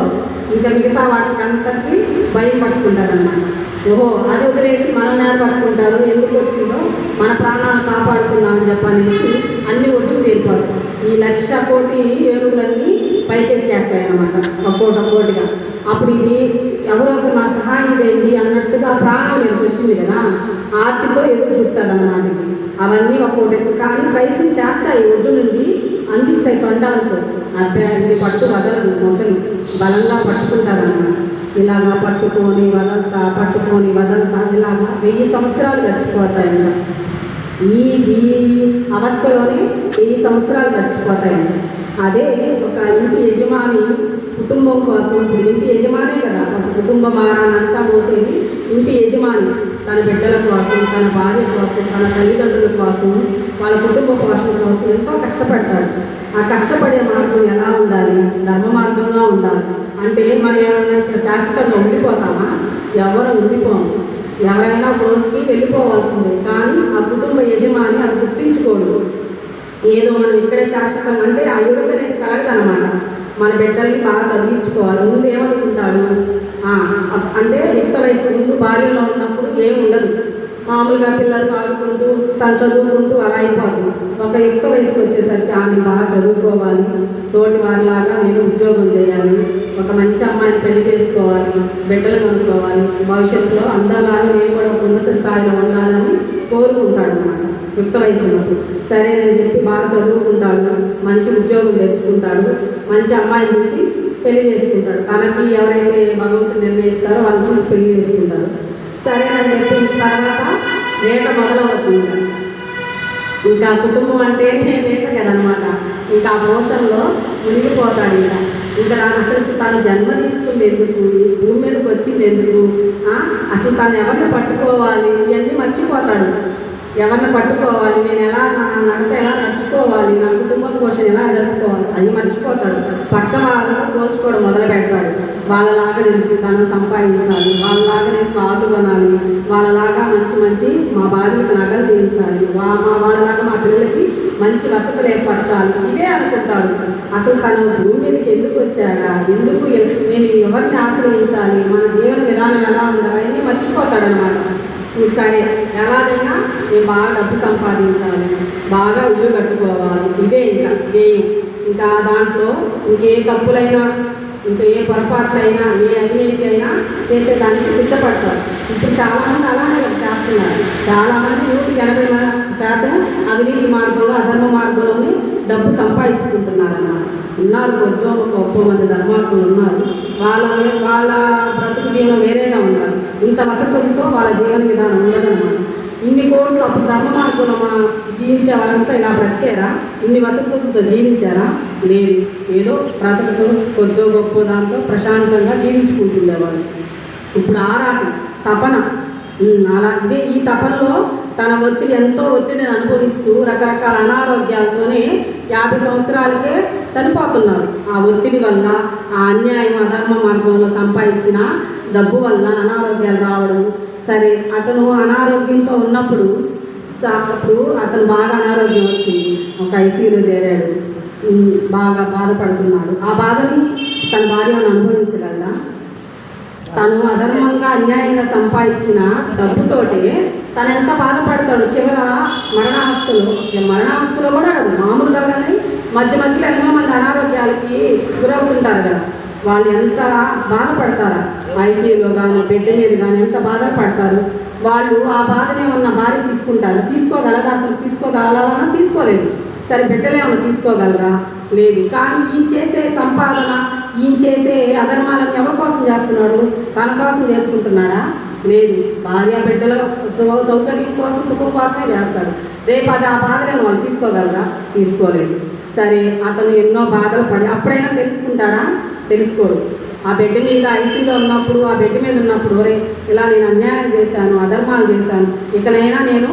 ఇంకా మిగతా వాటికి అంతకి భయం పట్టుకుంటారన్నమాట. ఓహో, అది వదిలేసి మనల్ని పట్టుకుంటారు, ఎందుకు వచ్చిందో మన ప్రాణాలను కాపాడుకుందామని చెప్పనేసి అన్ని ఒడ్డుకు చేరిపోరు. ఈ 1,00,000 కోటి ఏనుగులన్నీ పైకెక్కేస్తాయి అన్నమాట, ఒక్కోటిగా. అప్పుడు ఇది ఎవరో ఒకరు నాకు సహాయం చేయండి అన్నట్టుగా ప్రాణాలు ఎందుకు వచ్చింది కదా, ఆర్తితో ఎదురు చూస్తుంది అన్నమాట. అవన్నీ ఒక్కోటి కానీ ప్రయత్నం చేస్తాయి, ఒడ్డు నుండి అందిస్తాయి తొండాలతో. అబ్బాయి పట్టు వదలదు, మొసలు బలంగా పట్టుకుంటారన్నమాట. ఇలాగా పట్టుకొని వదలతా ఇలాగా 1000 సంవత్సరాలు గడిచిపోతాయంట. ఈ అవస్థలోనే 1000 సంవత్సరాలు గడిచిపోతాయంట. అదే ఒక ఇంటి యజమాని కుటుంబం కోసం, ఇప్పుడు ఇంటి యజమానే కదా, ఒక కుటుంబ భారాన్నంతా మోసేది ఇంటి యజమాని. తన బిడ్డల కోసం, తన భార్య కోసం, తన తల్లిదండ్రుల కోసం, వాళ్ళ కుటుంబ పోషణ కోసం ఎంతో కష్టపడతాడు. ఆ కష్టపడే మార్గం ఎలా ఉండాలి? ధర్మ మార్గంగా ఉండాలి. అంటే మనం ఏమైనా ఇక్కడ శాశ్వతంగా ఉండిపోతామా? ఎవరు ఉండిపోము, ఎవరైనా ఒక రోజుకి వెళ్ళిపోవాల్సిందే. కానీ ఆ కుటుంబ యజమాని అది గుర్తించుకోడు. ఏదో మనం ఇక్కడే శాశ్వతం అంటే ఆ యువత అనేది కలగదనమాట. మన బిడ్డల్ని బాగా చదివించుకోవాలి. ముందు ఏమనుకుంటాడు అంటే యుక్త వయసు ముందు బాల్యంలో ఉన్నప్పుడు ఏమి ఉండదు, మామూలుగా పిల్లలు ఆడుకుంటూ తను చదువుకుంటూ అలా అయిపోతుంది. ఒక యుక్త వయసుకు వచ్చేసరికి ఆమె బాగా చదువుకోవాలి, తోటి వారిలాగా నేను ఉద్యోగం చేయాలి, ఒక మంచి అమ్మాయిని పెళ్లి చేసుకోవాలి, బిడ్డలు కొనుక్కోవాలి, భవిష్యత్తులో అందరిలాగా నేను కూడా ఒక ఉన్నత స్థాయిలో ఉండాలని కోరుకుంటాడు అన్నమాట యుక్త వయసులో. సరేనని చెప్పి బాగా చదువుకుంటాడు, మంచి ఉద్యోగం తెచ్చుకుంటాడు, మంచి అమ్మాయిని చూసి పెళ్లి చేసుకుంటాడు. తనకి ఎవరైతే భగవంతుడు నిర్ణయిస్తారో వాళ్ళు చూసి పెళ్లి చేసుకుంటారు. సరేనని చెప్పిన తర్వాత వేట మొదలవుతుంది. ఇంకా కుటుంబం అంటే వేట కదనమాట. ఇంకా ఆ మోషన్లో మునిగిపోతాడు. ఇంకా అసలు తను జన్మ తీసుకుంది ఎందుకు, భూమి మీదకి వచ్చింది ఎందుకు, అసలు తను ఎవరిని పట్టుకోవాలి ఇవన్నీ మర్చిపోతాడు. ఎవరిని పట్టుకోవాలి, నేను ఎలా నా నడత ఎలా నడుచుకోవాలి, నా కుటుంబ పోషణ ఎలా జరుపుకోవాలి అది మర్చిపోతాడు. పక్క వాళ్ళతో పోల్చుకోవడం మొదలు పెడతాడు. వాళ్ళలాగా నేను ధనం సంపాదించాలి, వాళ్ళలాగా నేను కార్లు కొనాలి, వాళ్ళలాగా మంచి మంచి మా భార్యలకు నగలు చేయించాలి, వాళ్ళలాగా మా పిల్లలకి మంచి వసతులు ఏర్పరచాలి, ఇవే అనుకుంటాడు. అసలు తను భూమి మీదకి ఎందుకు వచ్చాడా, ఎందుకు నేను ఎవరిని ఆశ్రయించాలి, మన జీవన విధానం ఎలా ఉండాలి అవన్నీ మర్చిపోతాడనమాట. సరే ఎలాగైనా నేను బాగా డబ్బు సంపాదించాలి, బాగా ఇల్లు కట్టుకోవాలి, ఇదే ఇంకా ధ్యేయం. ఇంకా దాంట్లో ఇంకే తప్పులైనా, ఇంకా ఏ పొరపాట్లైనా, ఏ అవినీతి అయినా చేసేదానికి సిద్ధపడతారు. ఇప్పుడు చాలామంది అలానే చేస్తున్నారు. చాలామంది 80% అవినీతి మార్గంలో, అధర్మ మార్గంలోనే డబ్బు సంపాదించుకుంటున్నారన్నమాట. ఉన్నారు గొప్ప మంది ధర్మాత్ములు ఉన్నారు. వాళ్ళ బ్రతుకు జీవనం వేరేగా ఉన్నారు. ఇంత వసతులతో వాళ్ళ జీవన విధానం ఉండదన్నమాట. ఇన్ని కోట్లు అప్పుడు ధర్మ మార్గంలో జీవించే వాళ్ళంతా ఇలా బ్రతికారా? ఇన్ని వసతులతో జీవించారా? లేదు. ఏదో బ్రతుకుతో కొద్దో గొప్ప దాంతో ప్రశాంతంగా జీవించుకుంటుండేవాళ్ళు. ఇప్పుడు ఆరాటం, తపన, అలా ఇదే ఈ తపనలో తన ఎంతో ఒత్తిడిని అనుభవిస్తూ రకరకాల అనారోగ్యాలతోనే 50 సంవత్సరాలకే చనిపోతున్నారు. ఆ ఒత్తిడి వల్ల, ఆ అన్యాయం అధర్మ మార్గంలో సంపాదించిన డబ్బు వల్ల అనారోగ్యాలు రావడం. సరే అతను అనారోగ్యంతో ఉన్నప్పుడు అతను బాగా అనారోగ్యం వచ్చింది, ఒక ఐసీయూలో చేరాడు, బాగా బాధపడుతున్నాడు. ఆ బాధని తన భార్యను అనుభవించగలరా? తను అధర్మంగా అన్యాయంగా సంపాదించిన డబ్బుతోటి తను ఎంత బాధపడతాడు. చివర మరణావస్థలో కూడా కాదు, మామూలుగానే మధ్యలో ఎంతో మంది అనారోగ్యాలకి గురవుతుంటారు కదా, వాళ్ళు ఎంత బాధపడతారా? ఐసీయూలో కానీ బెడ్ మీద కానీ ఎంత బాధపడతారు వాళ్ళు. ఆ బాధనే ఉన్న భార్య తీసుకుంటారు. తీసుకోగలరా? అసలు తీసుకోగలరా? తీసుకోలేదు. సరే బిడ్డలేమన్నా తీసుకోగలరా? లేదు. కానీ ఈయన చేసే సంపాదన, ఈయన చేసే అధర్మాలను ఎవరి కోసం చేస్తున్నాడు? తన కోసం చేసుకుంటున్నాడా? లేదు. భార్య బిడ్డల సౌకర్యం కోసం, సుఖం కోసమే చేస్తాడు. రేపు అది ఆ బాధలను వాళ్ళు తీసుకోగలరా? తీసుకోలేదు. సరే అతను ఎన్నో బాధలు పడి అప్పుడైనా తెలుసుకుంటాడా? తెలుసుకోడు. ఆ బెడ్ మీద ఐసీలో ఉన్నప్పుడు, ఆ బెడ్ మీద ఉన్నప్పుడు ఇలా నేను అన్యాయం చేశాను, అధర్మాలు చేశాను, ఇకనైనా నేను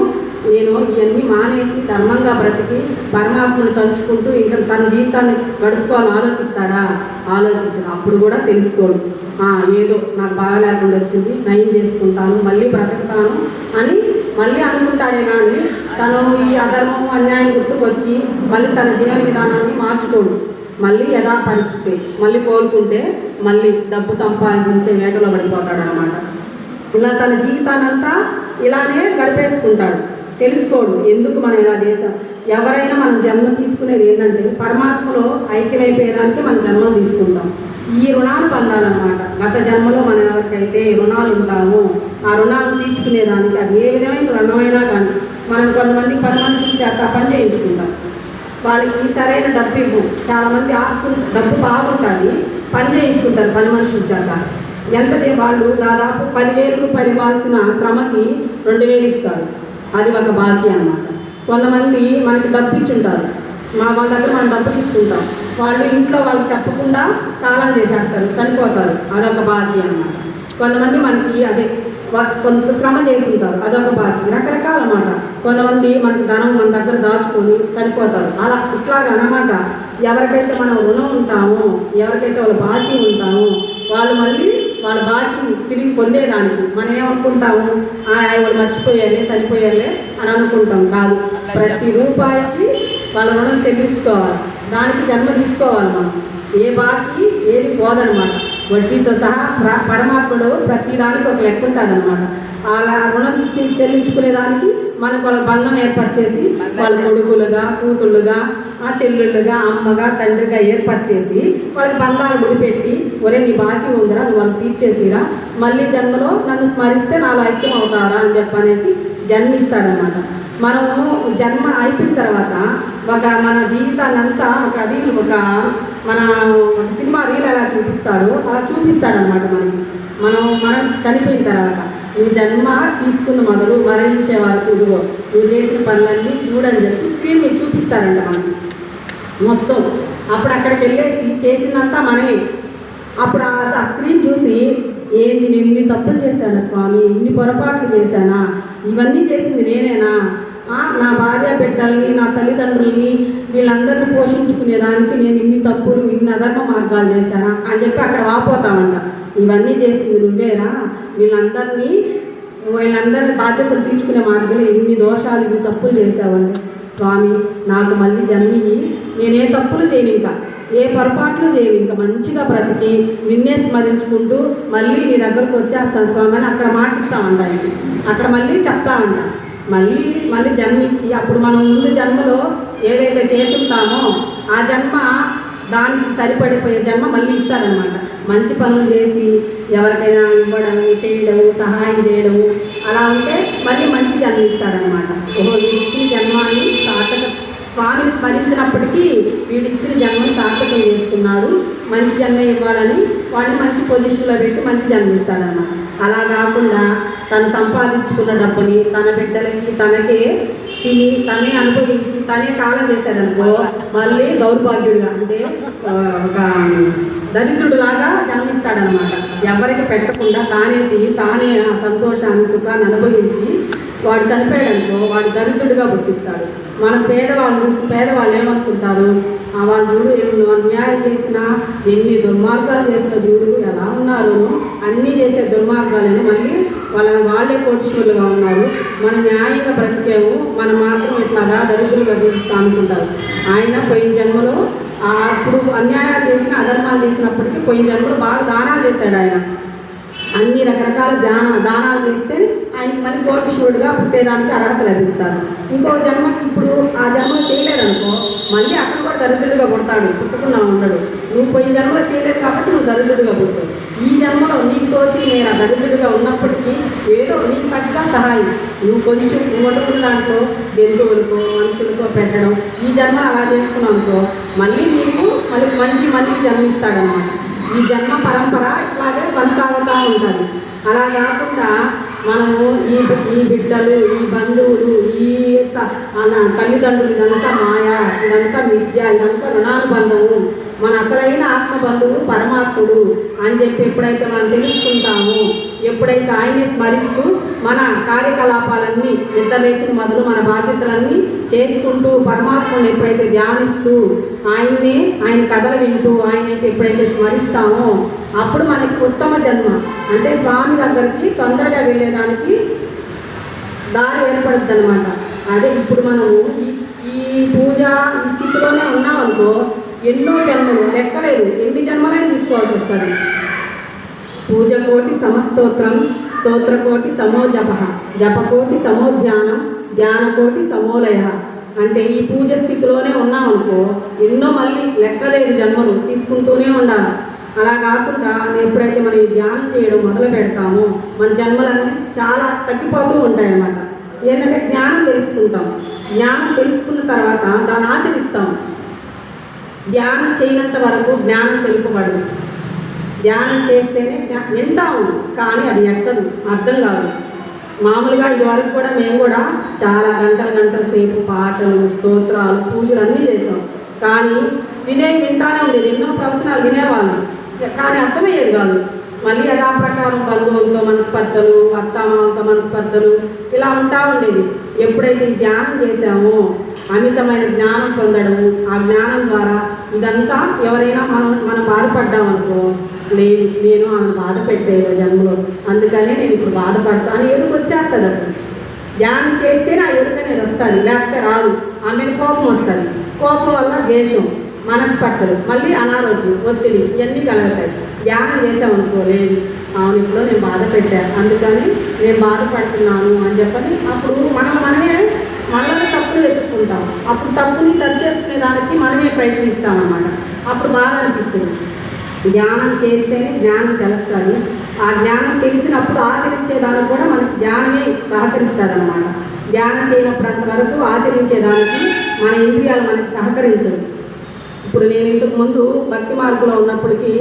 ఇవన్నీ మానేసి ధర్మంగా బ్రతికి పరమాత్మను తలుచుకుంటూ ఇంకా తన జీవితాన్ని గడుపుకోవాలని ఆలోచిస్తాడా? ఆలోచించడు. అప్పుడు కూడా తెలుసుకోడు. ఏదో నాకు బాగా లేకుండా వచ్చింది, నయం చేసుకుంటాను, మళ్ళీ బ్రతుకుతాను అని మళ్ళీ అనుకుంటాడే కానీ తను ఈ అధర్మం అన్యాయం గుర్తుకొచ్చి మళ్ళీ తన జీవన విధానాన్ని మార్చుకోడు. మళ్ళీ యథా పరిస్థితి మళ్ళీ కోలుకుంటే మళ్ళీ డబ్బు సంపాదించే వేటలో పడిపోతాడు అనమాట. ఇలా తన జీవితాన్నంతా ఇలానే గడిపేసుకుంటాడు. తెలుసుకోడు ఎందుకు మనం ఇలా చేసాం. ఎవరైనా మనం జన్మ తీసుకునేది ఏంటంటే పరమాత్మలో ఐక్యమైపోయేదానికి మనం జన్మలు తీసుకుంటాం. ఈ రుణాలు పొందాలన్నమాట. గత జన్మలో మనం ఎవరికైతే రుణాలు ఉంటామో ఆ రుణాలు తీర్చుకునేదానికి, అది ఏ విధమైన రుణమైనా కానీ మనం కొంతమంది పని మనుషుల చేత పని చేయించుకుంటాం. వాళ్ళకి సరైన డబ్బు ఇవ్వం. చాలామంది ఆస్తులు డబ్బు బాగుంటుంది, పని చేయించుకుంటారు పని మనుషుల చేత. ఎంత వాళ్ళు దాదాపు 10,000 రూపాయలు ఇవ్వాల్సిన శ్రమకి 2,000 ఇస్తారు. అది ఒక బాకీ అన్నమాట. కొంతమంది మనకి డబ్బు ఇచ్చుంటారు, వాళ్ళ దగ్గర మనం డబ్బు తీసుకుంటాం, వాళ్ళు ఇంట్లో వాళ్ళు చెప్పకుండా తాళం చేసేస్తారు, చనిపోతారు, అదొక బాకీ అన్నమాట. కొంతమంది మనకి కొంత శ్రమ చేసుకుంటారు, అదొక బాకీ. రకరకాల అన్నమాట. కొంతమంది మనకి ధనం మన దగ్గర దాచుకొని చనిపోతారు. ఇట్లాగా అన్నమాట. ఎవరికైతే మనం రుణం ఉంటామో, ఎవరికైతే వాళ్ళ బాకీ ఉంటామో వాళ్ళు మళ్ళీ వాళ్ళ బాకీని తిరిగి పొందేదానికి మనం ఏమనుకుంటాము, వాళ్ళు మర్చిపోయారులే, చనిపోయారులే అని అనుకుంటాం. కాదు, ప్రతి రూపాయికి వాళ్ళ రుణం చెల్లించుకోవాలి. దానికి జన్మ తీసుకోవాలి మనం. ఏ బాకీ ఏది పోదనమాట. వడ్డీతో సహా పరమాత్ముడు ప్రతి దానికి ఒక లెక్క ఉంటుంది అనమాట. అలా రుణం చెల్లించుకునేదానికి మనకు వాళ్ళ బంధం ఏర్పాటు చేసి వాళ్ళ కొడుకులుగా కూతుళ్ళుగా చెల్లుళ్ళుగా అమ్మగా తండ్రిగా ఏర్పాటు చేసి వాళ్ళకి బంధాలు ముడిపెట్టి ఒరే నీ బాకీ ఉందిరా నువ్వు వాళ్ళు తీర్చేసిరా మళ్ళీ జన్మలో నన్ను స్మరిస్తే నాలో ఐక్యం అవుతారా అని చెప్పనేసి జన్మిస్తాడనమాట. మనము జన్మ అయిపోయిన తర్వాత మన జీవితాన్ని అంతా ఒక సినిమా రీల్ ఎలా చూపిస్తాడో అలా చూపిస్తాడనమాట. మనం చనిపోయిన తర్వాత నువ్వు జన్మ తీసుకున్న మొదలు మరణించే వరకు నువ్వు చేసిన పనులన్నీ చూడని చెప్పి స్క్రీన్ మీద చూపిస్తారంట మనకి మొత్తం. అప్పుడు అక్కడికి వెళ్ళేసి చేసిందంతా మనమే. అప్పుడు ఆ స్క్రీన్ చూసి ఏంది నేను ఇన్ని తప్పులు చేశానా స్వామి, ఇన్ని పొరపాట్లు చేశానా, ఇవన్నీ చేసింది నేనేనా, నా భార్య బిడ్డల్ని నా తల్లిదండ్రుల్ని వీళ్ళందరినీ పోషించుకునేదానికి నేను ఇన్ని తప్పులు ఇన్ని అధర్మ మార్గాలు చేశానా అని చెప్పి అక్కడ వాపోతామంట. ఇవన్నీ చేసింది నువ్వేరా, వీళ్ళందరినీ బాధ్యతలు తీర్చుకునే మార్గంలో ఇన్ని దోషాలు ఇన్ని తప్పులు చేసావండి స్వామి, నాకు మళ్ళీ జన్మి నేనే తప్పులు చేయను, ఇంకా ఏ పొరపాట్లు చేయను, ఇంకా మంచిగా బ్రతికి నిన్నే స్మరించుకుంటూ మళ్ళీ నీ దగ్గరకు వచ్చేస్తాను స్వామి అని అక్కడ మాటిస్తామంట. ఆయనకి అక్కడ మళ్ళీ చెప్తామంట. మళ్ళీ జన్మించి అప్పుడు మనం ముందు జన్మలో ఏదైతే చేస్తుంటామో ఆ జన్మ దానికి సరిపడిపోయే జన్మ మళ్ళీ ఇస్తాడనమాట. మంచి పనులు చేసి ఎవరికైనా ఇవ్వడం చేయడం సహాయం చేయడము అలా ఉంటే మళ్ళీ మంచి జన్మ ఇస్తాడనమాట. ఇచ్చిన జన్మాన్ని స్వామిని స్మరించినప్పటికీ వీడిచ్చిన జన్మని సార్థకం చేసుకున్నాడు, మంచి జన్మ ఇవ్వాలని వాడిని మంచి పొజిషన్లో పెట్టి మంచి జన్మ ఇస్తాడనమాట. అలా కాకుండా తను సంపాదించుకున్న డబ్బుని తన బిడ్డలకి తనకే తిని తనే అనుభవించి తనే కాలం చేశాడనుకో మళ్ళీ దౌర్భాగ్యుడిగా అంటే ఒక దరిద్రుడిలాగా జన్మిస్తాడనమాట. ఎవరికి పెట్టకుండా తానే తిని తానే సంతోషాన్ని సుఖాన్ని అనుభవించి వాడు చనిపోయాడనుకో వాడు దరిద్రుడిగా పుట్టిస్తాడు. మనం పేదవాళ్ళు చూసి పేదవాళ్ళు ఏమనుకుంటారు, వాళ్ళు చూడు ఎన్ని అన్యాయాలు చేసినా ఎన్ని దుర్మార్గాలు చేసిన చూడు ఎలా ఉన్నారు, అన్నీ చేసే దుర్మార్గాలను మళ్ళీ వాళ్ళే కోటీశ్వరులుగా ఉన్నారు, మన న్యాయంగా బ్రతికేము మనం మాత్రం ఇట్లాగా దరిద్రులుగా జీవిస్తా అనుకుంటారు. ఆయన పోయిన జన్మలో అప్పుడు అన్యాయాలు చేసిన అధర్మాలు చేసినప్పటికీ పోయిన జన్మలో బాగా దానాలు చేశాడు. ఆయన అన్ని రకరకాల దానాలు చేస్తే ఆయనకి మళ్ళీ కోటీశ్వరుడుగా పుట్టేదానికి అర్హత లభిస్తారు. ఇంకో జన్మకి ఇప్పుడు ఆ జన్మలో చేయలేదనుకో మళ్ళీ అక్కడ కూడా దరిద్రుడిగా పుడతాడు, పుట్టకుండా ఉండడు. నువ్వు పోయిన జన్మలో చేయలేదు కాబట్టి నువ్వు దరిద్రుడిగా పుడతావు. ఈ జన్మలో నీకు తోచి నేను ఆ దరిద్రుడిగా ఉన్నప్పటికీ ఏదో నీకు తగ్గ సహాయం నువ్వు కొంచెం వండుకున్న దాంట్లో జంతువులకో మనుషులకో పెట్టడం ఈ జన్మ అలా చేసుకున్నావు అనుకో మళ్ళీ నీకు మళ్ళీ జన్మిస్తాడనమాట. ఈ జన్మ పరంపర ఇట్లాగే కొనసాగుతూ ఉంటుంది. అలా కాకుండా మనము ఈ బిడ్డలు ఈ బంధువులు ఈ తల్లిదండ్రులు ఇదంతా మాయా, ఇదంతా విద్య, ఇదంతా రుణానుబంధము, మన అసలైన ఆత్మబంధువు పరమాత్ముడు అని చెప్పి ఎప్పుడైతే మనం తెలుసుకుంటామో ఎప్పుడైతే ఆయన్ని స్మరిస్తూ మన కార్యకలాపాలన్నీ నిద్రలేచిన మొదలు మన బాధ్యతలన్నీ చేసుకుంటూ పరమాత్మని ఎప్పుడైతే ధ్యానిస్తూ ఆయన కథలు వింటూ ఆయనైతే ఎప్పుడైతే స్మరిస్తామో అప్పుడు మనకి ఉత్తమ జన్మ అంటే స్వామి దగ్గరికి తొందరగా వెళ్ళేదానికి దారి ఏర్పడుతుంది అనమాట. అదే ఇప్పుడు మనము ఈ పూజ ఈ స్థితిలోనే ఉన్నామనుకో ఎన్నో జన్మలు లెక్కలేదు, ఎన్ని జన్మలైనా తీసుకోవాల్సి వస్తుంది. పూజ కోటి సమస్తోత్రం స్తోత్రకోటి సమో జపకోటి సమో ధ్యానకోటి సమోలయ అంటే ఈ పూజ స్థితిలోనే ఉన్నామనుకో ఎన్నో మళ్ళీ లెక్కలేదు జన్మలు తీసుకుంటూనే ఉండాలి. అలా కాకుండా ఎప్పుడైతే మనం ఈ ధ్యానం చేయడం మొదలు పెడతామో మన జన్మలన్నీ చాలా తగ్గిపోతూ ఉంటాయి అన్నమాట. ఏంటంటే జ్ఞానం తెలుసుకుంటాం, జ్ఞానం తెలుసుకున్న తర్వాత దాన్ని ఆచరిస్తాం. ధ్యానం చేయనంత వరకు జ్ఞానం తెలుపబడదు. ధ్యానం చేస్తేనే వింటాము కానీ అది ఎక్కదు, అర్థం కాదు. మామూలుగా ఇదివరకు కూడా మేము కూడా చాలా గంటల సేపు పాటలు స్తోత్రాలు పూజలు అన్నీ చేసాం. కానీ వింటానే ఉండేది, ఎన్నో ప్రవచనాలు వినేవాళ్ళం కానీ అర్థమయ్యేది కాదు. మళ్ళీ యథాప్రకారం బంధువులతో మనస్పర్ధలు అత్తామామతో మనస్పర్ధలు ఇలా ఉంటా ఉండేది. ఎప్పుడైతే ధ్యానం చేసామో అమితమైన జ్ఞానం పొందడము, ఆ జ్ఞానం ద్వారా ఇదంతా ఎవరైనా మనం బాధపడ్డామనుకో లేదు నేను ఆమెను బాధ పెట్టేది జన్మలో అందుకనే నేను ఇప్పుడు బాధపడతాను ఎరుకు వచ్చేస్తుంది. అప్పుడు ధ్యానం చేస్తే నా ఎరుక నేను వస్తుంది, లేకపోతే రాదు. ఆమెను కోపం వస్తుంది, కోపం వల్ల ద్వేషం మనస్పర్ధలు మళ్ళీ అనారోగ్యం ఒత్తిడి ఇవన్నీ కలుగుతాయి. ధ్యానం చేసామనుకో లేదు అవును ఇప్పుడు నేను బాధ పెట్టాను, అందుకని నేను బాధపడుతున్నాను అని చెప్పని అప్పుడు మనమే తప్పులు వెతుక్కుంటాం. అప్పుడు తప్పుని సరి చేసుకునే దానికి మనమే ప్రయత్నిస్తాం అన్నమాట. అప్పుడు బాగా అనిపించింది. ధ్యానం చేస్తేనే జ్ఞానం తెలుస్తుంది. ఆ జ్ఞానం తెలిసినప్పుడు ఆచరించేదానికి కూడా మనకి జ్ఞానమే సహకరిస్తుంది అన్నమాట. ధ్యానం చేయనప్పుడు అంతవరకు ఆచరించేదానికి మన ఇంద్రియాలు మనకి సహకరించవు. ఇప్పుడు నేను ఇంతకు ముందు భక్తి మార్గంలో ఉన్నప్పటికీ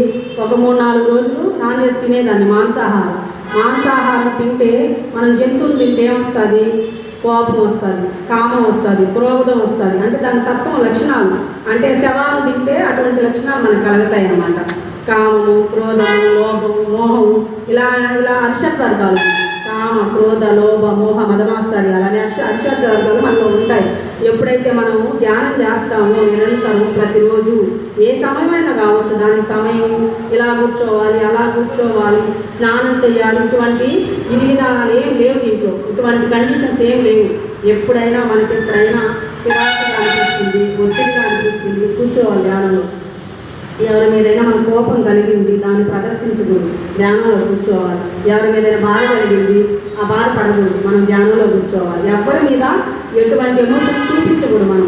ఒక 3-4 రోజులు నాన్ వెజ్ తినేదాన్ని, మాంసాహారం తింటే మనం జంతువులు తింటే ఏమొస్తుంది? కోపం వస్తుంది, కామం వస్తుంది, క్రోధం వస్తుంది. అంటే దాని తత్వం లక్షణాలు, అంటే శవాలు తింటే అటువంటి లక్షణాలు మనకు కలుగుతాయి అన్నమాట. కామము, క్రోధము, లోభము, మోహము, ఇలా అరిషడ్ వర్గాలు, కామ, క్రోధ, లోభ, మోహ, మదమాత్సర్యాలు అలానే అరిషడ్ వర్గాలు మనలో ఉంటాయి. ఎప్పుడైతే మనము ధ్యానం చేస్తామో నిరంతరం ప్రతిరోజు ఏ సమయమైనా కావచ్చు, దానికి సమయం ఇలా కూర్చోవాలి, అలా కూర్చోవాలి, స్నానం చేయాలి, ఇటువంటి విధి విధానాలు ఏం లేవు దీంట్లో, ఇటువంటి కండిషన్స్ ఏం లేవు. ఎప్పుడైనా చిరాకుగా అనిపించింది, ఒత్తిడిగా అనిపించింది, కూర్చోవాలి ధ్యానంలో. ఎవరి మీదైనా మన కోపం కలిగింది దాన్ని ప్రదర్శించకూడదు, ధ్యానంలో కూర్చోవాలి. ఎవరి మీదైనా బాధ కలిగింది ఆ బాధపడకూడదు, మనం ధ్యానంలో కూర్చోవాలి. ఎవరి మీద ఎటువంటి ఎమోషన్స్ చూపించకూడదు. మనం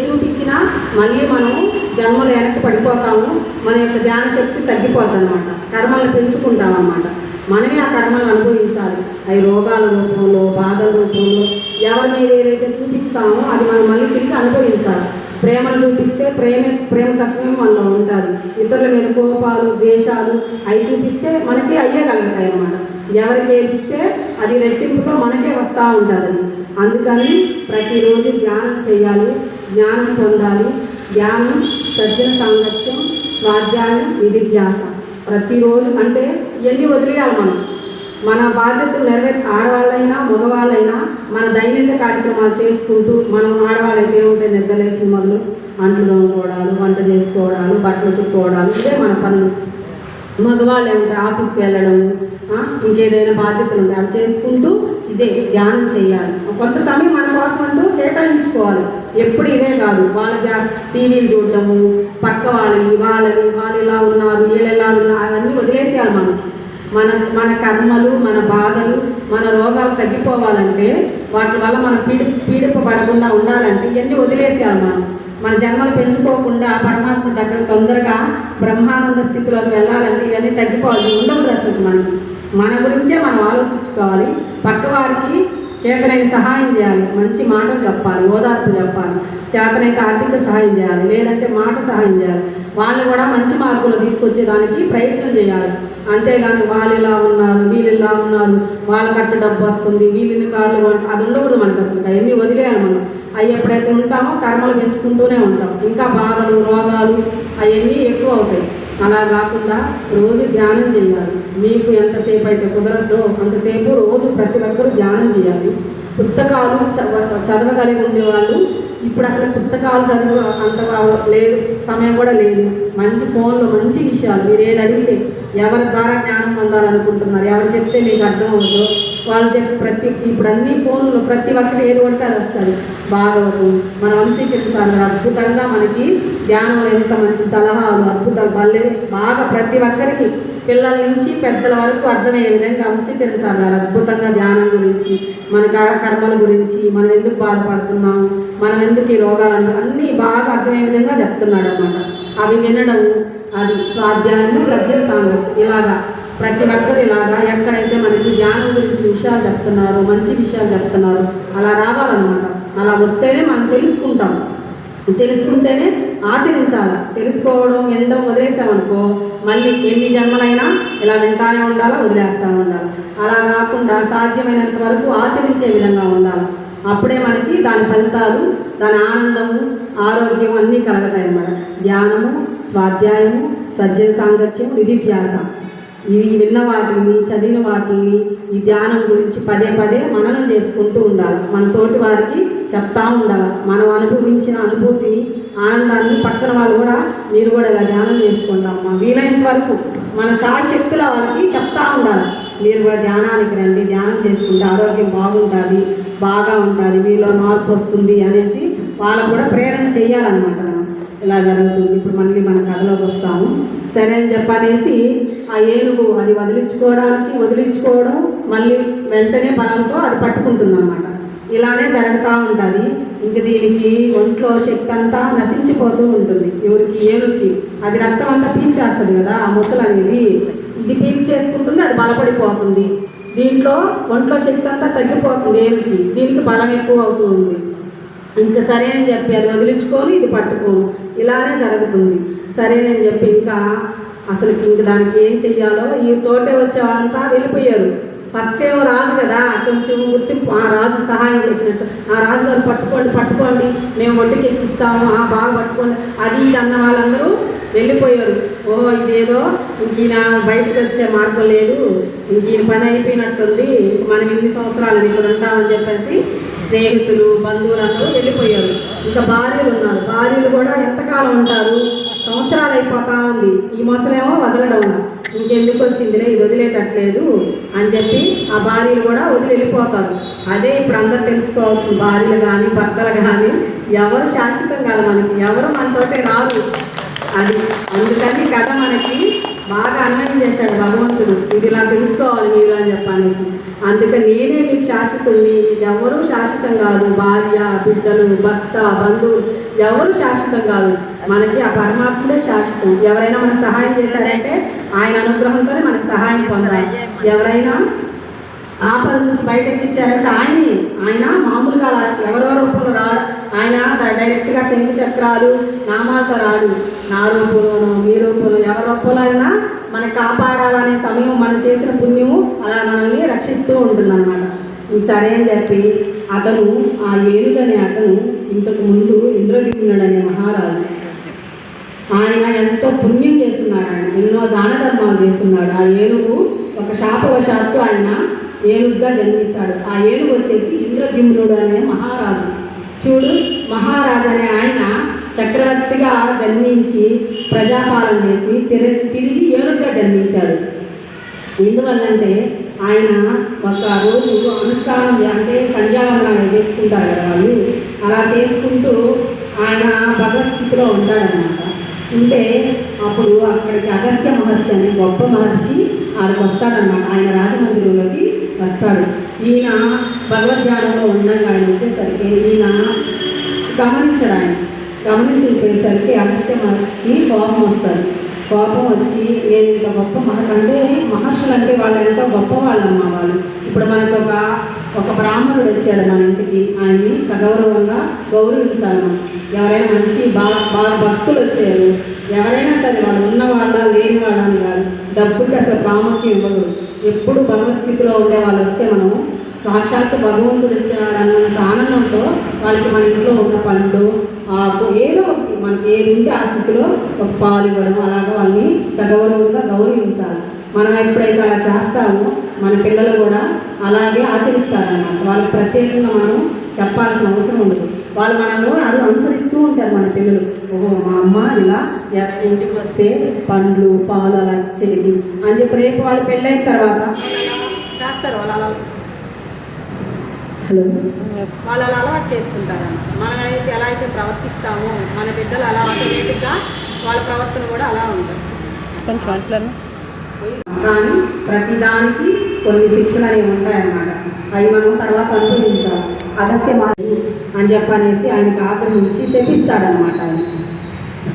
చూపించినా మళ్ళీ మనం జన్మలు వెనక్కి పడిపోతాము, మన యొక్క ధ్యాన శక్తి తగ్గిపోతుంది అన్నమాట. కర్మల్ని పెంచుకుంటాం అన్నమాట. మనమే ఆ కర్మలను అనుభవించాలి. అవి రోగాల రూపంలో, బాధల రూపంలో ఎవరి మీద ఏదైతే చూపిస్తామో అది మనం మళ్ళీ తిరిగి అనుభవించాలి. ప్రేమను చూపిస్తే ప్రేమ తత్వమే మనలో ఉంటుంది. ఇతరుల మీద కోపాలు, ద్వేషాలు అవి చూపిస్తే మనకి అయ్యే కలుగుతాయి అన్నమాట. ఎవరికి ఏదిస్తే అది రెట్టింపుతో మనకే వస్తూ ఉంటుంది. అందుకని ప్రతిరోజు ధ్యానం చేయాలి, జ్ఞానం పొందాలి. ధ్యానం, సజ్జన సాంగత్యం, స్వాధ్యాయం, నిధిధ్యాస ప్రతిరోజు. అంటే ఇవన్నీ వదిలేయాలి. మన బాధ్యతలు ఆడవాళ్ళైనా మగవాళ్ళైనా మన దైనందిన కార్యక్రమాలు చేసుకుంటూ, మనం ఆడవాళ్ళైతే ఏముంటాయి, నిద్రలేచిన మొదలు అంట్లు తోముకోవడాలు, వంట చేసుకోవడాలు, బట్టలు తుక్కోవడాలు, ఇదే మన పనులు. మగవాళ్ళు ఏముంటాయి, ఆఫీస్కి వెళ్ళడము, ఇంకేదైనా బాధ్యతలు ఉంటాయి అవి చేసుకుంటూ ఇదే ధ్యానం చేయాలి. కొంత సమయం మన కోసం అంటూ కేటాయించుకోవాలి. ఎప్పుడు ఇదే కాదు, వాళ్ళ టీవీలు చూడటము, పక్క వాళ్ళు ఇలా ఉన్నారు, వీళ్ళు ఎలా ఉన్నారు, అవన్నీ వదిలేసేయాలి. మన కర్మలు, మన బాధలు, మన రోగాలు తగ్గిపోవాలంటే, వాటి వల్ల మనం పీడిపబడకుండా ఉండాలంటే ఇవన్నీ వదిలేసేయాలి. మన జన్మలు పెంచుకోకుండా పరమాత్మ దగ్గర తొందరగా బ్రహ్మానంద స్థితిలోకి వెళ్ళాలంటే ఇవన్నీ తగ్గిపోవాలి, ఉండదు అసలు. మన గురించే మనం ఆలోచించుకోవాలి. పక్కవారికి చేతనైన సహాయం చేయాలి, మంచి మాటలు చెప్పాలి, ఓదార్పు చెప్పాలి, చేతనైతే ఆర్థిక సహాయం చేయాలి, లేదంటే మాట సహాయం చేయాలి. వాళ్ళు కూడా మంచి మార్పులు తీసుకొచ్చేదానికి ప్రయత్నం చేయాలి. అంతేగాని వాళ్ళు ఇలా ఉన్నారు, వీళ్ళు ఇలా ఉన్నారు, వాళ్ళ కట్టు డబ్బు వస్తుంది, వీళ్ళని కార్లు అది ఉండకూడదు మనకు. అసలు అవన్నీ వదిలేయాలి. అవి ఎప్పుడైతే ఉంటామో కర్మలు పెంచుకుంటూనే ఉంటాం, ఇంకా బాధలు, రోగాలు అవన్నీ ఎక్కువ అవుతాయి. అలా కాకుండా రోజు ధ్యానం చేయాలి. మీకు ఎంతసేపు అయితే కుదరద్దో అంతసేపు రోజు ప్రతి ఒక్కరూ ధ్యానం చేయాలి. పుస్తకాలు చదవగలిగి ఉండేవాళ్ళు ఇప్పుడు అసలు పుస్తకాలు చదువు అంత లేదు, సమయం కూడా లేదు. మంచి ఫోన్లో మంచి విషయాలు మీరు ఏది అడిగితే, ఎవరి ద్వారా జ్ఞానం పొందాలనుకుంటున్నారు, ఎవరు చెప్తే మీకు అర్థం అవుతుందో వాళ్ళు చెప్పి ఇప్పుడు అన్ని ఫోన్లో ప్రతి ఒక్కరు ఏది కొడితే అది వస్తుంది. భాగవతం, మన వంశీకృష్ణ అద్భుతంగా మనకి ధ్యానంలో ఎంత మంచి సలహాలు, అద్భుతాలు బాగా ప్రతి ఒక్కరికి పిల్లల నుంచి పెద్దల వరకు అర్థమయ్యే విధంగా వంశీకరణ సార్ గారు అద్భుతంగా ధ్యానం గురించి, మన కర్మల గురించి, మనం ఎందుకు బాధపడుతున్నాం, మనం ఎందుకు ఈ రోగాలు అన్నీ బాగా అర్థమయ్యే విధంగా చెప్తున్నాడు అన్నమాట. అవి వినడం, అది స్వాధ్యాయము, సజ్జన సాంగత్యం, ఇలాగా ప్రతి ఒక్కరు ఇలాగా ఎక్కడైతే మనకి ధ్యానం గురించి విషయాలు చెప్తున్నారో, మంచి విషయాలు చెప్తున్నారో అలా రావాలన్నమాట. అలా వస్తేనే మనం తెలుసుకుంటేనే ఆచరించాలి. తెలుసుకోవడం, వినడం వదిలేసామనుకో మళ్ళీ ఎన్ని జన్మలైనా ఇలా వింటానే ఉండాలి, వదిలేస్తూనే ఉండాలి. అలా కాకుండా సాధ్యమైనంత వరకు ఆచరించే విధంగా ఉండాలి. అప్పుడే మనకి దాని ఫలితాలు, దాని ఆనందము, ఆరోగ్యం అన్నీ కలుగుతాయి అన్నమాట. ధ్యానము, స్వాధ్యాయము, సజ్జన సాంగత్యం, నిధిధ్యాస, ఇవి విన్న వాటిని, చదివిన వాటిని, ఈ ధ్యానం గురించి పదే మననం చేసుకుంటూ ఉండాలి. మన తోటి వారికి చెప్తా ఉండాలి. మనం అనుభవించిన అనుభూతిని, ఆనందాన్ని పక్కన వాళ్ళు కూడా మీరు కూడా ఇలా ధ్యానం చేసుకుంటామమ్మా, వీలైనంత వరకు మన శాశక్తుల వాళ్ళకి చెప్తా ఉండాలి. మీరు కూడా ధ్యానానికి రండి, ధ్యానం చేసుకుంటే ఆరోగ్యం బాగుంటుంది, బాగా ఉంటుంది, మీలో మార్పు వస్తుంది అనేసి వాళ్ళకు కూడా ప్రేరణ చేయాలన్నమాట. ఇలా జరుగుతుంది. ఇప్పుడు మళ్ళీ మన కథలోకి వస్తాము. సరే అని చెప్పనేసి ఆ ఏనుగు అది వదిలించుకోవడం మళ్ళీ వెంటనే బలంతో అది పట్టుకుంటుంది అనమాట. ఇలానే జరుగుతూ ఉంటుంది. ఇంక దీనికి ఒంట్లో శక్తి అంతా నశించిపోతూ ఉంటుంది. ఎవరికి ఏనుగుకి అది రక్తం అంతా పీల్చేస్తుంది కదా ఆ ముసలు అనేది, ఇది పీల్చేసుకుంటుంది, అది బలపడిపోతుంది. దీంట్లో ఒంట్లో శక్తి అంతా తగ్గిపోతుంది ఏనుగుకి, దీనికి బలం ఎక్కువ అవుతుంది. ఇంకా సరే అని చెప్పి అది వదిలించుకొని ఇది పట్టుకోను, ఇలానే జరుగుతుంది. సరేనని చెప్పి ఇంకా అసలు ఇంక దానికి ఏం చెయ్యాలో ఈ తోటే వచ్చే వాళ్ళంతా వెళ్ళిపోయారు. ఫస్ట్ ఏమో రాజు కదా, కొంచెం గుర్తింపు ఆ రాజు సహాయం చేసినట్టు, ఆ రాజుగారు పట్టుకోండి మేము ఒడ్డుకి ఎక్కిస్తాము, బాగా పట్టుకోండి అది ఇది అన్న వాళ్ళందరూ వెళ్ళిపోయారు. ఓహో ఇదేదో ఇంక ఈయన బయటకు వచ్చే మార్గం లేదు, ఇంక ఈయన పని అయిపోయినట్టుంది, ఇంక మనం ఇన్ని సంవత్సరాలు ఇక్కడ ఉంటామని చెప్పేసి స్నేహితులు బంధువులందరూ వెళ్ళిపోయారు. ఇంకా భార్యలు ఉన్నారు, భార్యలు కూడా ఎంతకాలం ఉంటారు, సంవత్సరాలు అయిపోతా ఉంది. ఈ మొసలేమో వదలడం ఇంకెందుకు వచ్చిందిలే, ఇది వదిలేటట్లేదు అని చెప్పి ఆ భార్యలు కూడా వదిలి వెళ్ళిపోతారు. అదే ఇప్పుడు అందరు తెలుసుకోవాల్సిన, భార్యలు కానీ భర్తలు కానీ ఎవరు శాశ్వతం కాదు, మనకి ఎవరు మనతోటే రాదు. అది అందుకని కథ మనకి బాగా అన్వయం చేశాడు భగవంతుడు, ఇది ఇలా తెలుసుకోవాలి మీరు అని చెప్పనేసి. అందుకని నేనే మీకు శాశ్వతుడిని, ఎవరు శాశ్వతం కాదు, భార్య బిడ్డలు భర్త బంధువులు ఎవరు శాశ్వతం కాదు, మనకి ఆ పరమాత్ముడే శాశ్వతం. ఎవరైనా మనకు సహాయం చేశారంటే ఆయన అనుగ్రహంతోనే మనకు సహాయం పొందాలి. ఎవరైనా ఆపద నుంచి బయటెక్కించారంటే ఆయన మామూలుగా ఎవరో రూపంలో రాడు, ఆయన డైరెక్ట్గా శంకు చక్రాలు నామాలతో రాడు, నా రూపంలోనో మీ రూపంలో ఎవరి రూపంలో అయినా మనకి కాపాడాలనే సమయం మనం చేసిన పుణ్యము అలా మనల్ని రక్షిస్తూ ఉంటుందన్నమాట. సరే అని చెప్పి అతను ఆ ఏనుగనే అతను ఇంతకు ముందు ఇంద్రద్యుమ్నుడనే మహారాజు, ఆయన ఎంతో పుణ్యం చేస్తున్నాడు, ఆయన ఎన్నో దాన ధర్మాలు చేస్తున్నాడు. ఆ ఏనుగు ఒక శాపవశాత్తు ఆయన ఏనుగుగా జన్మిస్తాడు. ఆ ఏనుగు వచ్చేసి ఇంద్రద్యుమ్నుడు అనే మహారాజు. చూడు, మహారాజు అనే ఆయన చక్రవర్తిగా జన్మించి ప్రజాపాలన చేసి తిరిగి ఏనుగుగా జన్మించాడు. ఎందువల్లంటే ఆయన ఒక రోజు అనుష్ఠానం అంటే సంధ్యావందనాలు చేసుకుంటారు కదా వాళ్ళు, అలా చేసుకుంటూ ఆయన భగవద్స్థితిలో ఉంటాడనమాట. ఉంటే అప్పుడు అక్కడికి అగస్త్య మహర్షి అనే గొప్ప మహర్షి ఆడికి వస్తాడనమాట, ఆయన రాజమందిరంలోకి వస్తాడు. ఈయన భగవద్ధ్యానంలో ఉండగా ఆయన వచ్చేసరికి ఈయన గమనించకపోయేసరికి అగస్త్య మహర్షికి కోపం వస్తాడు. కోపం వచ్చి నేను ఇంత గొప్ప మహర్షులు అంటే వాళ్ళు ఎంతో గొప్పవాళ్ళమ్మా వాళ్ళు, ఇప్పుడు మనకు ఒక బ్రాహ్మణుడు వచ్చాడు మన ఇంటికి, ఆయన్ని సగౌరవంగా గౌరవించాలి మనం. ఎవరైనా మంచి బాగా భక్తులు వచ్చారు, ఎవరైనా సరే వాళ్ళు ఉన్నవాళ్ళ లేని వాళ్ళని కాదు, డబ్బుకి అసలు ప్రాముఖ్యం ఇవ్వకూడదు. ఎప్పుడు భగవద్స్థితిలో ఉండే వాళ్ళు వస్తే మనం సాక్షాత్తు భగవంతుడు ఇచ్చాడు అన్నంత ఆనందంతో వాళ్ళకి మన ఇంట్లో ఉన్న పండు ఏదో ఒకటి మనకి ఏది ఉంటే ఆ స్థితిలో ఒక పాలు ఇవ్వడం, అలాగా వాళ్ళని సగౌరవంగా గౌరవించాలి. మనం ఎప్పుడైతే అలా చేస్తామో మన పిల్లలు కూడా అలాగే ఆచరిస్తారన్నమాట. వాళ్ళకి ప్రత్యేకంగా మనం చెప్పాల్సిన అవసరం ఉండదు, వాళ్ళు మనము అది అనుసరిస్తూ ఉంటారు మన పిల్లలు. ఓహో మా అమ్మ ఇలా ఇంటికి వస్తే పండ్లు పాలు అలా ఇచ్చేది అని చెప్పి రేపు వాళ్ళు పెళ్ళైన తర్వాత చేస్తారు. వాళ్ళు అలా వాళ్ళు అలా అలవాటు చేసుకుంటారన్నమాట. మనం అయితే ఎలా అయితే ప్రవర్తిస్తామో మన బిడ్డలు అలా ఆటోమేటిక్గా వాళ్ళ ప్రవర్తన కూడా అలా ఉంటుంది. కొంచెం అట్లా కానీ ప్రతిదానికి కొన్ని శిక్షలు అనేవి ఉంటాయన్నమాట, అవి మనం తర్వాత అనుభవించాలి. అగస్త్య అని చెప్పనేసి ఆయనకు ఆగ్రహించి శపిస్తాడనమాట. ఆయన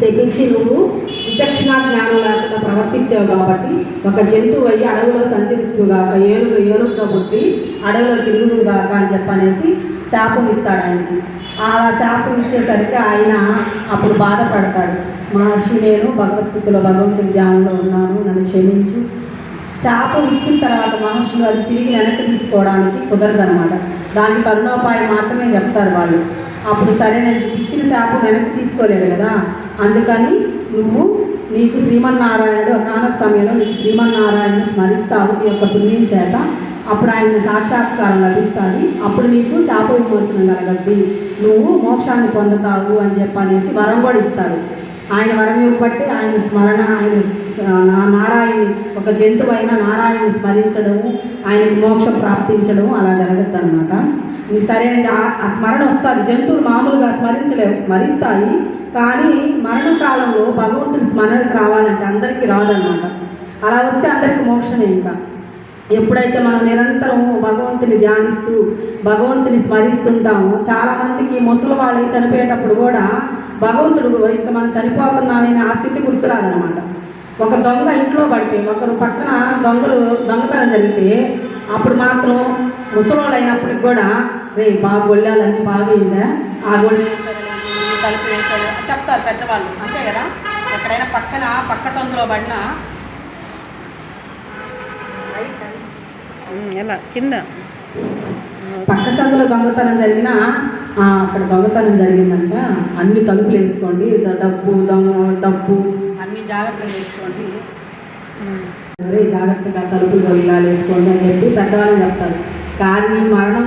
శపించి నువ్వు విచక్షణ జ్ఞానం లేకుండా ప్రవర్తించావు కాబట్టి ఒక జంతువు అయ్యి అడవిలో సంచరిస్తూగాక ఏనుగుగా పుట్టి అడవిలో తిరుగుగాక అని చెప్పనేసి శాపం ఇస్తాడు ఆయనకి. ఆ శాపం ఇచ్చేసరికి ఆయన అప్పుడు బాధపడతాడు, మహర్షి నేను భగవద్స్థితిలో భగవంతుడి ధ్యానంలో ఉన్నాను, నన్ను క్షమించు. శాపం ఇచ్చిన తర్వాత మహర్షులు అది తిరిగి వెనక్కి తీసుకోవడానికి కుదరదనమాట, దానికి కరుణోపాయం మాత్రమే చెప్తారు వాళ్ళు. అప్పుడు సరే నేను ఇచ్చిన శాపం వెనక్కి తీసుకోలేడు కదా, అందుకని నీకు శ్రీమన్నారాయణుడు ఒకనొక సమయంలో నీకు శ్రీమన్నారాయణను స్మరిస్తావు ఈ యొక్క పుణ్యం చేత, అప్పుడు ఆయన సాక్షాత్కారం లభిస్తుంది, అప్పుడు నీకు శాప విమోచనం కలగద్ది, నువ్వు మోక్షాన్ని పొందుతావు అని చెప్పనేసి వరం కూడా ఇస్తాడు. ఆయన వరం ఇవ్వబట్టి ఆయన స్మరణ, ఆయన నారాయణుని ఒక జంతువు అయిన నారాయణుని స్మరించడము, ఆయనకు మోక్షం ప్రాప్తించడము అలా జరగద్దు అనమాట. ఇంక సరైన ఆ స్మరణ వస్తుంది. జంతువులు మామూలుగా స్మరించలేవు, స్మరిస్తాయి, కానీ మరణ కాలంలో భగవంతుడి స్మరణకు రావాలంటే అందరికీ రాదన్నమాట. అలా వస్తే అందరికీ మోక్షమే. ఇంకా ఎప్పుడైతే మనం నిరంతరం భగవంతుని ధ్యానిస్తూ భగవంతుని స్మరిస్తుంటామో, చాలామందికి ముసలి వాళ్ళు చనిపోయేటప్పుడు కూడా భగవంతుడు ఇంకా మనం చనిపోతున్నామని ఆ స్థితి గుర్తురాదనమాట. ఒక దొంగ ఇంట్లో పడితే, ఒకరు పక్కన దొంగతనం జరిగితే అప్పుడు మాత్రం ముసలోళ్ళు అయినప్పటికి కూడా రే బాగా గొళ్ళాలన్నీ బాగా అయిందా, ఆ గొళ్ళు వేసారు, తలుపు వేసారు చెప్తారు పెద్దవాళ్ళు, అంతే కదా. ఎక్కడైనా పక్క సందులో పడినా ఎలా కింద పక్క సందులో దొంగతనం జరిగినా అక్కడ దొంగతనం జరిగిందంట, అన్ని తలుపులు వేసుకోండి, డబ్బు అన్ని జాగ్రత్తలు వేసుకోండి, అదే జాగ్రత్తగా తలుపులు గొల్లాలు వేసుకోండి అని చెప్పి పెద్దవాళ్ళు చెప్తారు. కానీ మరణం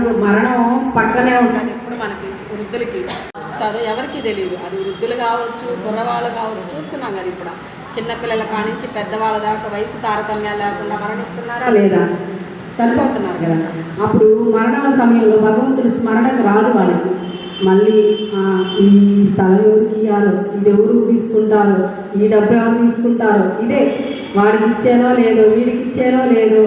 పక్కనే ఉంటుంది ఎప్పుడు మనకి. వృద్ధులకి వస్తుందో ఎవరికి తెలియదు. అది వృద్ధులు కావచ్చు, కుర్రవాళ్ళు కావచ్చు, చూస్తున్నాం కదా ఇప్పుడు చిన్నపిల్లల కానించి పెద్దవాళ్ళ దాకా వయసు తారతమ్యాలు లేకుండా మరణిస్తున్నారా లేదా, చనిపోతున్నారు కదా. అప్పుడు మరణం సమయంలో భగవంతుడి స్మరణకు రాదు వాళ్ళకి. మళ్ళీ ఈ స్థలం ఎవరికి ఇవ్వాలో, ఇది ఎవరు తీసుకుంటారో, ఈ డబ్బు ఎవరు తీసుకుంటారో, ఇదే వాడికి ఇచ్చానో లేదో, వీడికి ఇచ్చానో లేదో,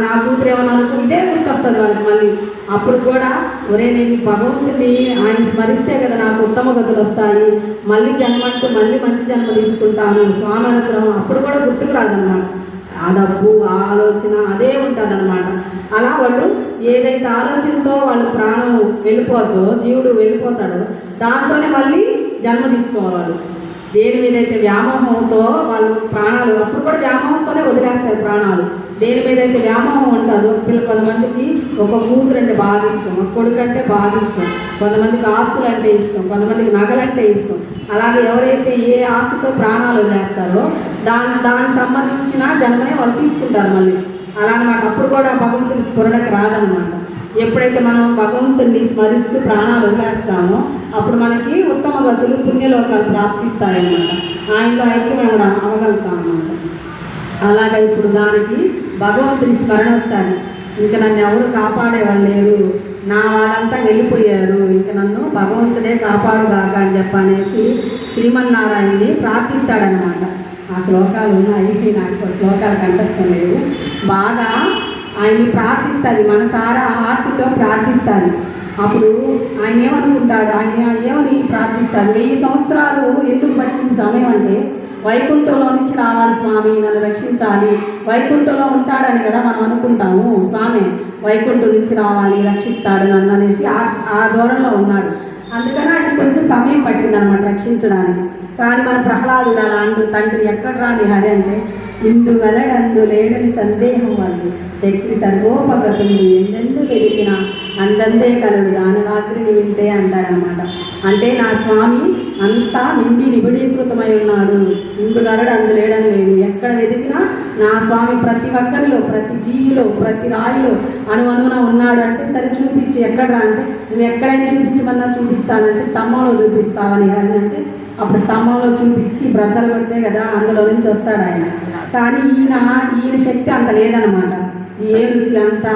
నా కూతురు ఏమన్నా అనుకో, ఇదే గుర్తొస్తుంది వాళ్ళకి. మళ్ళీ అప్పుడు కూడా ఒరే నేను భగవంతుడిని ఆయన స్మరిస్తే కదా నాకు ఉత్తమ గతులు వస్తాయి, మళ్ళీ జన్మంటూ మళ్ళీ మంచి జన్మ తీసుకుంటాను, స్వామి అనుగ్రహం అప్పుడు కూడా గుర్తుకు రాదన్నమాట. ఆ డబ్బు ఆ ఆలోచన అదే ఉంటుంది అన్నమాట. అలా వాళ్ళు ఏదైతే ఆలోచనతో వాళ్ళు ప్రాణం వెళ్ళిపోతుందో, జీవుడు వెళ్ళిపోతాడో దాంతోనే మళ్ళీ జన్మ తీసుకోవాలి వాళ్ళు. దేని మీద అయితే వ్యామోహంతో వాళ్ళు ప్రాణాలు అప్పుడు కూడా వ్యామోహంతోనే వదిలేస్తారు ప్రాణాలు. దేని మీద అయితే వ్యామోహం ఉంటుందో, కొంతమందికి ఒక కూతురు అంటే బాగా ఇష్టం, ఒక కొడుకు అంటే బాగా ఇష్టం, కొంతమందికి ఆస్తులు అంటే ఇష్టం, కొంతమందికి నగలంటే ఇష్టం. అలాగే ఎవరైతే ఏ ఆశతో ప్రాణాలు వదిలేస్తారో దానికి సంబంధించిన జన్మనే వాళ్ళు తీసుకుంటారు మళ్ళీ. అలా అనమాట. అప్పుడు కూడా భగవంతుడి స్ఫురణకు రాదనమాట. ఎప్పుడైతే మనం భగవంతుడిని స్మరిస్తూ ప్రాణాలు వదిలేస్తామో అప్పుడు మనకి ఉత్తమ గతులు పుణ్యలోకాలు ప్రాప్తిస్తాయన్నమాట. ఆయనలో ఐక్యం అవ్వగలుగుతాం అన్నమాట. అలాగే ఇప్పుడు దానికి భగవంతుని స్మరణ వస్తాను. ఇంకా నన్ను ఎవరు కాపాడేవాళ్ళు లేరు, నా వాళ్ళంతా వెళ్ళిపోయారు, ఇంకా నన్ను భగవంతుడే కాపాడుగాక అని చెప్పనేసి శ్రీమన్నారాయణని ప్రార్థిస్తాడనమాట. ఆ శ్లోకాలు ఉన్నాయి, నాకు శ్లోకాలు కంఠస్థలేవు. బాగా ఆయన్ని ప్రార్థిస్తుంది, మనసారా ఆర్తితో ప్రార్థిస్తుంది. అప్పుడు ఆయన ఏమనుకుంటాడు, ఆయన ఏమని ప్రార్థిస్తాడు, 1000 సంవత్సరాలు ఎందుకు పట్టిన సమయం అంటే వైకుంఠంలో నుంచి రావాలి స్వామి, నన్ను రక్షించాలి, వైకుంఠంలో ఉంటాడని కదా మనం అనుకుంటాము. స్వామి వైకుంఠం నుంచి రావాలి, రక్షిస్తాడు నన్ను అనేసి ఆ ధోరణిలో ఉన్నాడు. అందుకని ఆయన కొంచెం సమయం పట్టిందనమాట రక్షించడానికి. కానీ మన ప్రహ్లాదుడు అలా అంటూ తండ్రి ఎక్కడ రాని హరి అంటే ఇందు వెలడందు లేడని సందేహం వాళ్ళు చక్రి సర్వోపగతులు ఎందెందు తెలిపిన అందందే కలడు దాని రాత్రిని వింటే అంటాడనమాట. అంటే నా స్వామి అంతా నిండి నిబిడీకృతమై ఉన్నాడు, ఇందు గలడు అందు లేడని లేదు. ఎక్కడ వెతికినా నా స్వామి ప్రతి ఒక్కరిలో, ప్రతి జీవిలో, ప్రతి రాయిలో అణువణువున ఉన్నాడు. అంటే సరే చూపించి ఎక్కడ అంటే నువ్వు ఎక్కడైనా చూపించమన్నా చూపిస్తానంటే స్తంభంలో చూపిస్తావని అంటే అప్పుడు స్తంభంలో చూపించి బ్రద్దలు కొడితే కదా అందులో నుంచి వస్తాడు ఆయన. కానీ ఈయన శక్తి అంత లేదనమాట, ఏనుగుకి అంత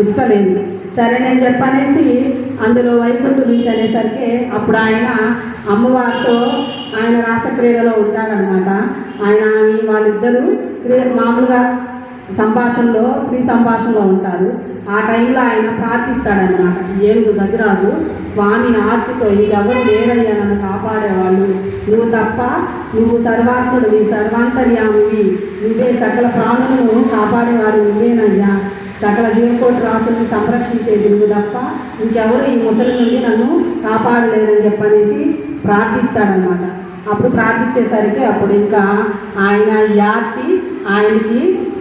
ఇష్టం లేదు. సరే నేను చెప్పనేసి అందులో వైకుంఠం నుంచి అనేసరికి అప్పుడు ఆయన అమ్మవారితో ఆయన రాసక్రీడలో ఉంటాడనమాట. ఆయన వాళ్ళిద్దరూ మామూలుగా సంభాషణలో ప్రీ సంభాషణలో ఉంటారు. ఆ టైంలో ఆయన ప్రార్థిస్తాడనమాట. ఏనుగు గజరాజు స్వామిని ఆర్తితో ఇంకెవరు లేరయ్యా నన్ను కాపాడేవాళ్ళు, నువ్వు తప్ప, నువ్వు సర్వాత్ముడివి, సర్వాంతర్యామివి, నువ్వే సకల ప్రాణులను కాపాడేవాడు నువ్వేనయ్యా, సకల జీవకోటి రాసుల్ని సంరక్షించేది నువ్వు తప్ప ఇంకెవరు ఈ ముసలి నుండి నన్ను కాపాడలేదని చెప్పనేసి ప్రార్థిస్తాడనమాట. అప్పుడు ప్రార్థించేసరికి అప్పుడు ఇంకా ఆయన యాతి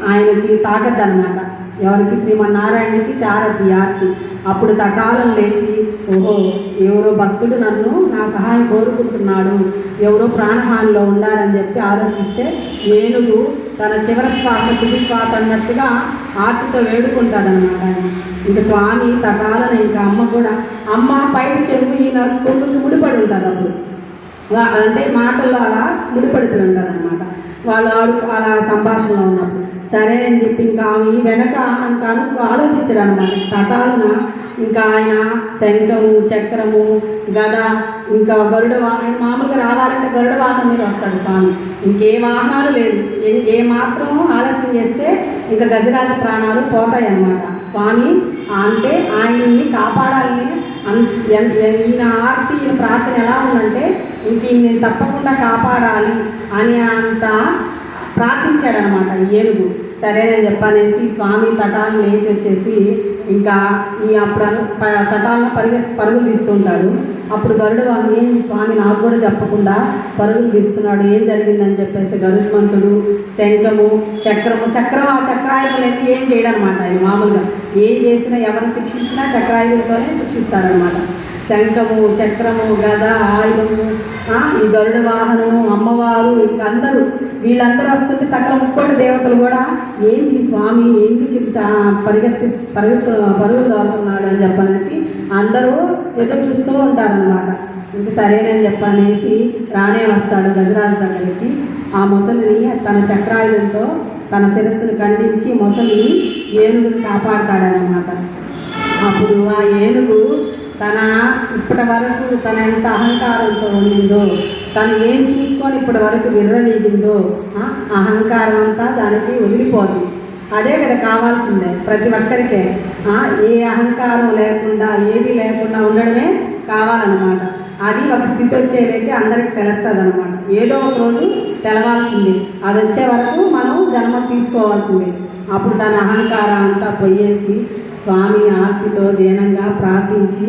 ఆయనకి తాగద్దనమాట. ఎవరికి శ్రీమన్నారాయణకి చారద్ది యాతి. అప్పుడు తటాలం లేచి ఓహో ఎవరో భక్తుడు నన్ను నా సహాయం కోరుకుంటున్నాడు, ఎవరో ప్రాణహానిలో ఉండాలని చెప్పి ఆలోచిస్తే ఏనుగు తన చివరి శ్వాస తుది శ్వాస అన్నట్టుగా ఆర్తితో వేడుకుంటాడనమాట. ఇంకా స్వామి తటాలను ఇంకా అమ్మ కూడా అమ్మ పైన చెరువు ఈయన కొడుకు ముడిపడి ఉంటుంది. అప్పుడు అంటే మాటల్లో అలా ముడిపడిపోయి ఉంటుంది అనమాట. వాళ్ళు అలా సంభాషణలో ఉన్నప్పుడు సరే అని చెప్పి ఇంకా ఆమె వెనక ఇంకా ఆలోచించడం అనమాట. తటాలున ఇంకా ఆయన శంఖము చక్రము గద ఇంకా గరుడ ఆయన మామూలుగా రావాలంటే గరుడ వాహనం మీద వస్తాడు స్వామి. ఇంకే వాహనాలు లేదు. ఏ మాత్రం ఆలస్యం చేస్తే ఇంకా గజరాజ ప్రాణాలు పోతాయి అన్నమాట. స్వామి అంటే ఆయన్ని కాపాడాలని ఈయన ఆర్తి ఈయన ప్రార్థన ఎలా ఉందంటే ఇంక ఈయన్ని తప్పకుండా కాపాడాలి అని అంత ప్రార్థించాడనమాట ఏనుగు. సరేనని చెప్పనేసి స్వామి తటాలను లేచి వచ్చేసి ఇంకా అప్పుడు తటాలను పరుగులు తీస్తుంటాడు. అప్పుడు గరుడు ఏంటి స్వామి నాకు కూడా చెప్పకుండా పరుగులు తీస్తున్నాడు, ఏం జరిగిందని చెప్పేసి గరుత్మంతుడు శంఖము చక్రం ఆ చక్రాయుధం లేదు ఏం చేయడనమాట. ఆయన మామూలుగా ఏం చేసినా ఎవరిని శిక్షించినా చక్రాయుధంతోనే శిక్షిస్తాడనమాట. శంఖము చక్రము గద ఆయుధము ఈ గరుడ వాహనము అమ్మవారు ఇంకా అందరూ వీళ్ళందరూ వస్తుంటే సకల ముక్కోటి దేవతలు కూడా ఏంటి స్వామి ఎందుకు ఇంత పరుగులు అవుతున్నాడు అని చెప్పనేసి అందరూ ఎదురు చూస్తూ ఉంటారనమాట. ఇంక సరేనని చెప్పనేసి రానే వస్తాడు గజరాజు దగ్గరికి. ఆ మొసలిని తన చక్రాయుధంతో తన శిరస్సును ఖండించి మొసలిని ఏనుగుని కాపాడతాడనమాట. అప్పుడు ఆ ఏనుగు ఇప్పటి వరకు తన ఎంత అహంకారంతో ఉండిందో, తను ఏం చూసుకొని ఇప్పటి వరకు విర్రవీగిందో అహంకారం అంతా దానికి వదిలిపోదు. అదే కదా కావాల్సిందే ప్రతి ఒక్కరికే. ఏ అహంకారం లేకుండా ఏది లేకుండా ఉండడమే కావాలన్నమాట. అది ఒక స్థితి వచ్చేదైతే అందరికి తెలుస్తుంది అనమాట. ఏదో ఒక రోజు తెలవాల్సిందే. అది వచ్చే వరకు మనం జన్మ తీసుకోవాల్సిందే. అప్పుడు తన అహంకారం అంతా పోయేసి స్వామిని ఆర్తితో దీనంగా ప్రార్థించి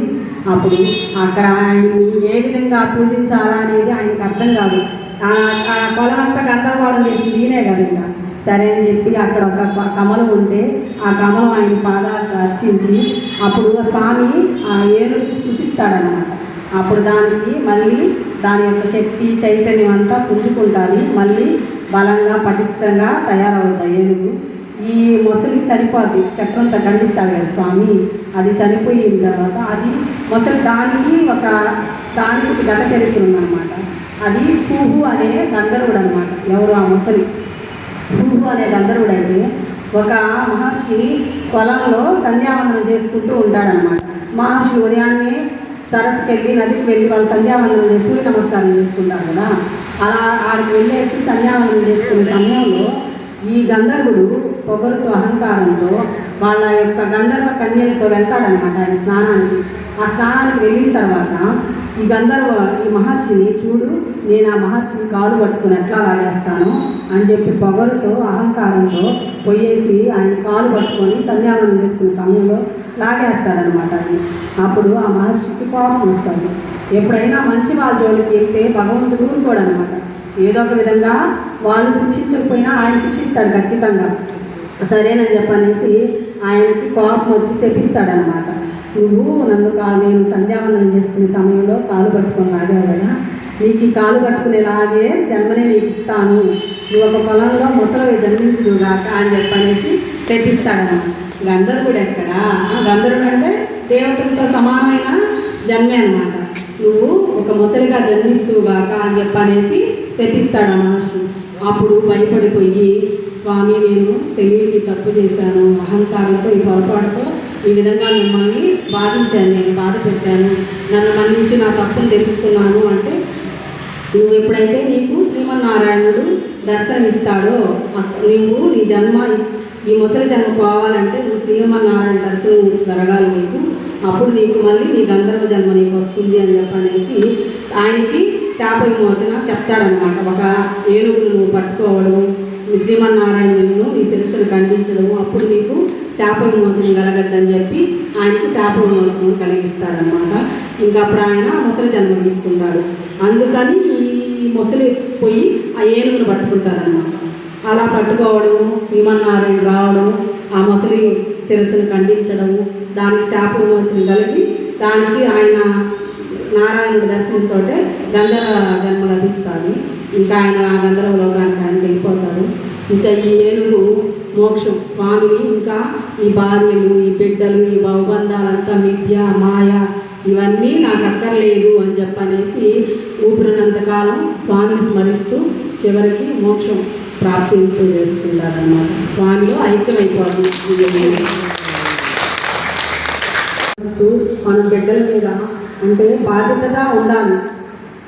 అప్పుడు అక్కడ ఆయన్ని ఏ విధంగా పూజించాలా అనేది ఆయనకు అర్థం కాదు. ఆ పొలమంతా గందరగోళం చేసి ఈయనే కదా ఇంకా. సరే అని చెప్పి అక్కడ ఒక కమలం ఉంటే ఆ కమలం ఆయన పాదాలకు అర్చించి అప్పుడు స్వామి ఆ ఏనుగు స్పృశిస్తాడనమాట. అప్పుడు దానికి మళ్ళీ దాని యొక్క శక్తి చైతన్యం అంతా పుంజుకుంటాను, మళ్ళీ బలంగా పటిష్టంగా తయారవుతాయి ఏనుగు. ఈ మొసలి చనిపోద్ది, చక్రంతో ఖండిస్తాడు కదా స్వామి. అది చనిపోయిన తర్వాత అది మొసలి దానికి ఒక గత చరిత్ర ఉందన్నమాట. అది పూహు అనే గంధర్వుడు అనమాట. ఎవరు ఆ మొసలి? పూహు అనే గంధర్వుడు అయితే ఒక మహర్షి పొలంలో సంధ్యావందనం చేసుకుంటూ ఉంటాడనమాట. మహర్షి ఉదయాన్నే సరస్సుకి వెళ్ళి నదికి వెళ్ళి వాళ్ళు సంధ్యావందనం చేసి సూర్య నమస్కారం చేసుకుంటారు కదా. అలా ఆడికి వెళ్ళేసి సంధ్యావందనం చేసుకునే సమయంలో ఈ గంధర్వుడు పొగరుతో అహంకారంతో వాళ్ళ యొక్క గంధర్వ కన్యలతో వెళ్తాడనమాట ఆయన స్నానానికి. ఆ స్నానానికి వెళ్ళిన తర్వాత ఈ మహర్షిని చూడు, నేను ఆ మహర్షిని కాలు పట్టుకుని ఎట్లా లాగేస్తాను అని చెప్పి పొగరుతో అహంకారంతో పోయేసి ఆయన కాలు పట్టుకొని సంధ్యావనం చేసుకునే సమయంలో లాగేస్తాడనమాట ఆయన. అప్పుడు ఆ మహర్షికి కోపం వస్తుంది. ఎప్పుడైనా మంచి వాళ్ళ జోలికి వెళ్తే భగవంతుడు ఊరుకోడనమాట. ఏదో ఒక విధంగా వాళ్ళు శిక్షించకపోయినా ఆయన శిక్షిస్తాడు ఖచ్చితంగా. సరేనని చెప్పనేసి ఆయనకి కోపం వచ్చి శపిస్తాడనమాట. నువ్వు నేను సంధ్యావందనం చేసుకునే సమయంలో కాలు పట్టుకొని లాగావు కదా, నీకు ఈ కాలు పట్టుకునేలాగే జన్మనే నీకు ఇస్తాను, నువ్వు ఒక పొలంలో ముసలివి జన్మించుదుగాక అని చెప్పనేసి శపిస్తాడనమాట. గంధర్వుడు ఎక్కడా? గంధర్వుడు అంటే దేవతలతో సమానమైన జన్మే అనమాట. నువ్వు ఒక ముసలిగా జన్మిస్తూగాక అని చెప్పనేసి శపిస్తాడు ఆ మహర్షి. అప్పుడు భయపడిపోయి స్వామి నేను తెలియకి తప్పు చేశాను, అహంకారంతో ఈ పొరపాటుతో ఈ విధంగా మిమ్మల్ని బాధించాను, నేను బాధ పెట్టాను, నన్ను మన్నించి నా తప్పును తెలుసుకున్నాను అంటే నువ్వు ఎప్పుడైతే నీకు శ్రీమన్నారాయణుడు దర్శనమిస్తాడో నువ్వు నీ జన్మ ఈ ముసలి జన్మ పోవాలంటే నువ్వు శ్రీమన్నారాయణ దర్శనం జరగాలి నీకు, అప్పుడు నీకు మళ్ళీ నీ గంధర్వ జన్మ నీకు వస్తుంది అని చెప్పనేసి ఆయనకి శాప విమోచన చెప్తాడనమాట. ఒక ఏనుగును నువ్వు పట్టుకోవడం, శ్రీమన్నారాయణులను నీ శిరస్సును ఖండించడము, అప్పుడు నీకు శాప విమోచన కలగద్దని చెప్పి ఆయనకు శాప విమోచనం కలిగిస్తాడనమాట. ఇంకా అప్పుడు ఆయన ముసలి జన్మ తీసుకుంటాడు. అందుకని ఈ ముసలి పోయి ఆ ఏనుగును పట్టుకుంటారనమాట. అలా పట్టుకోవడము, శ్రీమన్నారాయణ రావడము, ఆ ముసలి శిరస్సును ఖండించడము, దానికి శాప విమోచన కలిగి దానికి ఆయన నారాయణుడి దర్శనంతో గంధర్వ జన్మ లభిస్తాడు. ఇంకా ఆయన గంధర్వ లోకానికి ఆయన వెళ్ళిపోతాడు. ఇంకా ఈ ఏనుగు మోక్షం స్వామిని ఇంకా ఈ భార్యలు, ఈ బిడ్డలు, ఈ భవబంధాలంతా మిథ్య మాయ, ఇవన్నీ నాకు అక్కర్లేదు అని చెప్పనేసి ఊపిరినంతకాలం స్వామిని స్మరిస్తూ చివరికి మోక్షం ప్రాప్తింపు చేసుకుంటారన్నమాట. స్వామిలో ఐక్యమైపోతుంది. మన బిడ్డల మీద అంటే బాధ్యతగా ఉండాలి.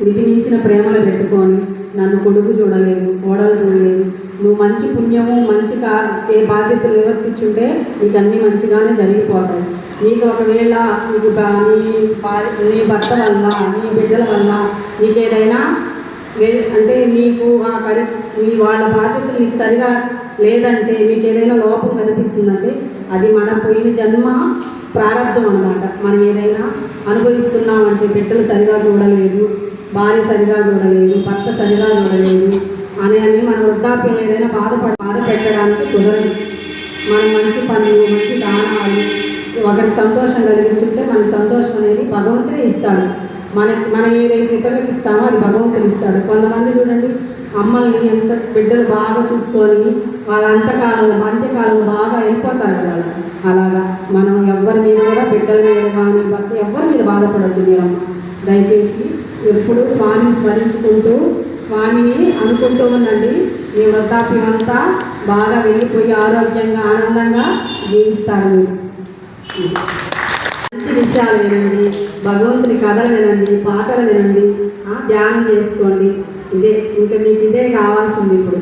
విధి మించిన ప్రేమలు పెట్టుకొని నన్ను కొడుకు చూడలేదు, కోడలు చూడలేదు, నువ్వు మంచి పుణ్యము మంచి బాధ్యతలు నిర్వర్తించుంటే నీకు అన్నీ మంచిగానే జరిగిపోతాయి. నీకు ఒకవేళ నీకు నీ భర్త వల్ల నీ బిడ్డల వల్ల నీకు ఏదైనా అంటే నీకు నీ వాళ్ళ బాధ్యతలు నీకు సరిగా లేదంటే మీకు ఏదైనా లోపం కనిపిస్తుందంటే అది మన పోయిన జన్మ ప్రారంభం అన్నమాట. మనం ఏదైనా అనుభవిస్తున్నామంటే బిడ్డలు సరిగా చూడలేదు, భార్య సరిగా చూడలేదు, భర్త సరిగా చూడలేదు అని మన వృద్ధాప్యం ఏదైనా బాధ పెట్టడానికి కుదరదు. మనం మంచి పనులు మంచి దానాలు ఒకరికి సంతోషం కలిగించుంటే మన సంతోషం అనేది భగవంతుడే ఇస్తాడు. మనం ఏదైతే ఇతరులకు ఇస్తామో అది భగవంతుడు ఇస్తాడు. కొంతమంది చూడండి అమ్మల్ని ఎంత బిడ్డలు బాగా చూసుకొని వాళ్ళ అంత్యకాలం బాగా వెళ్ళిపోతారు కదా. అలాగా మనం ఎవరి మీద కూడా బిడ్డల మీద కానీ భర్త ఎవరి మీద బాధపడద్దు. మీరమ్మ దయచేసి ఎప్పుడు స్వామిని స్మరించుకుంటూ స్వామిని అనుకుంటూ ఉండండి. మీ వృద్ధాప్యం అంతా బాగా వెళ్ళిపోయి ఆరోగ్యంగా ఆనందంగా జీవిస్తారు. మీరు మంచి విషయాలు వినండి, భగవంతుని కథలు వినండి, పాటలు వినండి, ధ్యానం చేసుకోండి. ఇంకా మీకు ఇదే కావాల్సింది. ఇప్పుడు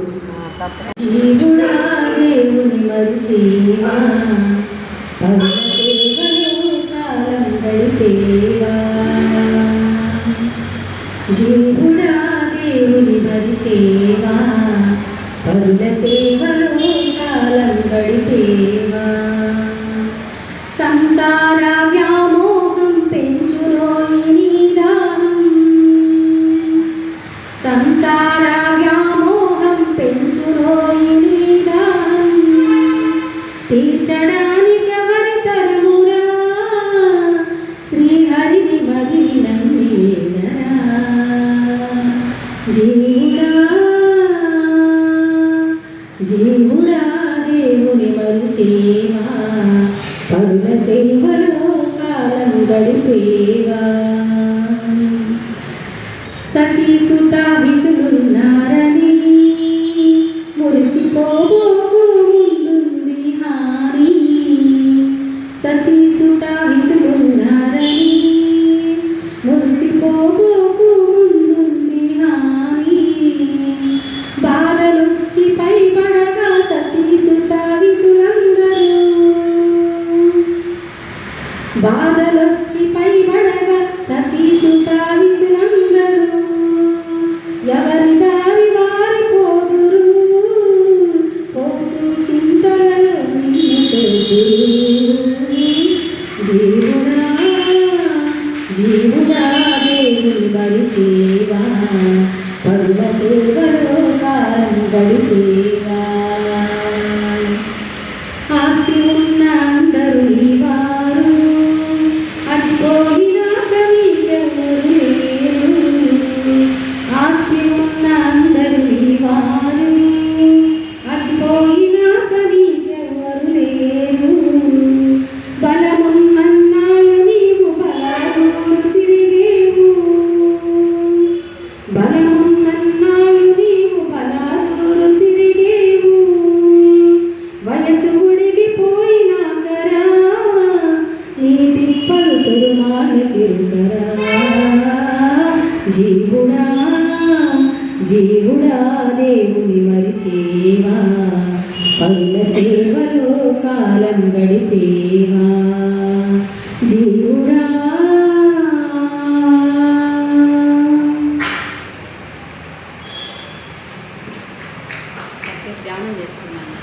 జీవుడా దేవుని మరిచేవా, పరుల సేవలో కాలం గడిపేవా. జీవుడా దేవుని మరిచేవా, పరుల సేవలో కాలం గడిపేవా. సంసార వ్యామోహం పెంచునోయి నీ దాహం, సంసార వ్యామోహం పెంచునోయి నీ దాహం. తీర్చడానికి ఎవరి తరమురా, శ్రీహరిని మది నమ్మి వేదరా. జీవుడా దేవుని మరిచేవా, పరుల సేవలో కాలం గడిపేవా. సతీసుత విధులున్నారని మురిసిపోబోకు ముందుంది హాని. సతీసుత విధులున్నారని మురిసిపోబోకు ముందుంది హాని. బాధలొచ్చి పైబడగా సతీసుత విధులందరూ, బాధలొచ్చి పైబడగా సతీసుత విధులందరూ. ఎవరి దారి వారి పోదురు, పోతూ చింతలలో నిన్ను తోదురు. జీవుడా దేవుని మరిచేవా, పరుల సేవలో కాలం గడిపేవా. ఆస్తి ఉన్న అందరూ ఇవారు, అది పోయినాక మీకెవరు లేరు. ఆస్తి ఉన్న అందరూ ఇవారు, అది పోయినాక మీకెవరు లేరు. బలమున్నన్నాళ్ళు నీవు బలాదూరు తిరిగేవు, బలమున్నన్నాళ్ళు నీవు బలాదూరు తిరిగేవు. వయసు ఉడిగిపోయినాకరా నీ తిప్పలు పెరుమాళ్ళ తిరుగరా. జీవుడా దేవుని మరిచేవా, పరుల సేవలో కాలం గడిపేవా. జీవుడా ధ్యానం చేసుకున్నాను.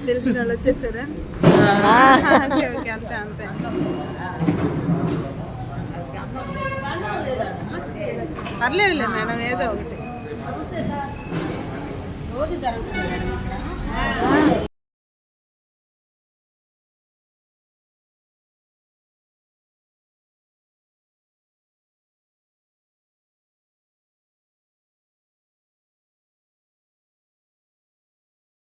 తెలిసిన వాళ్ళు వచ్చేసారా? ఓకే అంతే అంతే. పర్లేదులే మేడం, ఏదో ఒకటి రోజు జరుగుతుంది మేడం ఇక్కడ.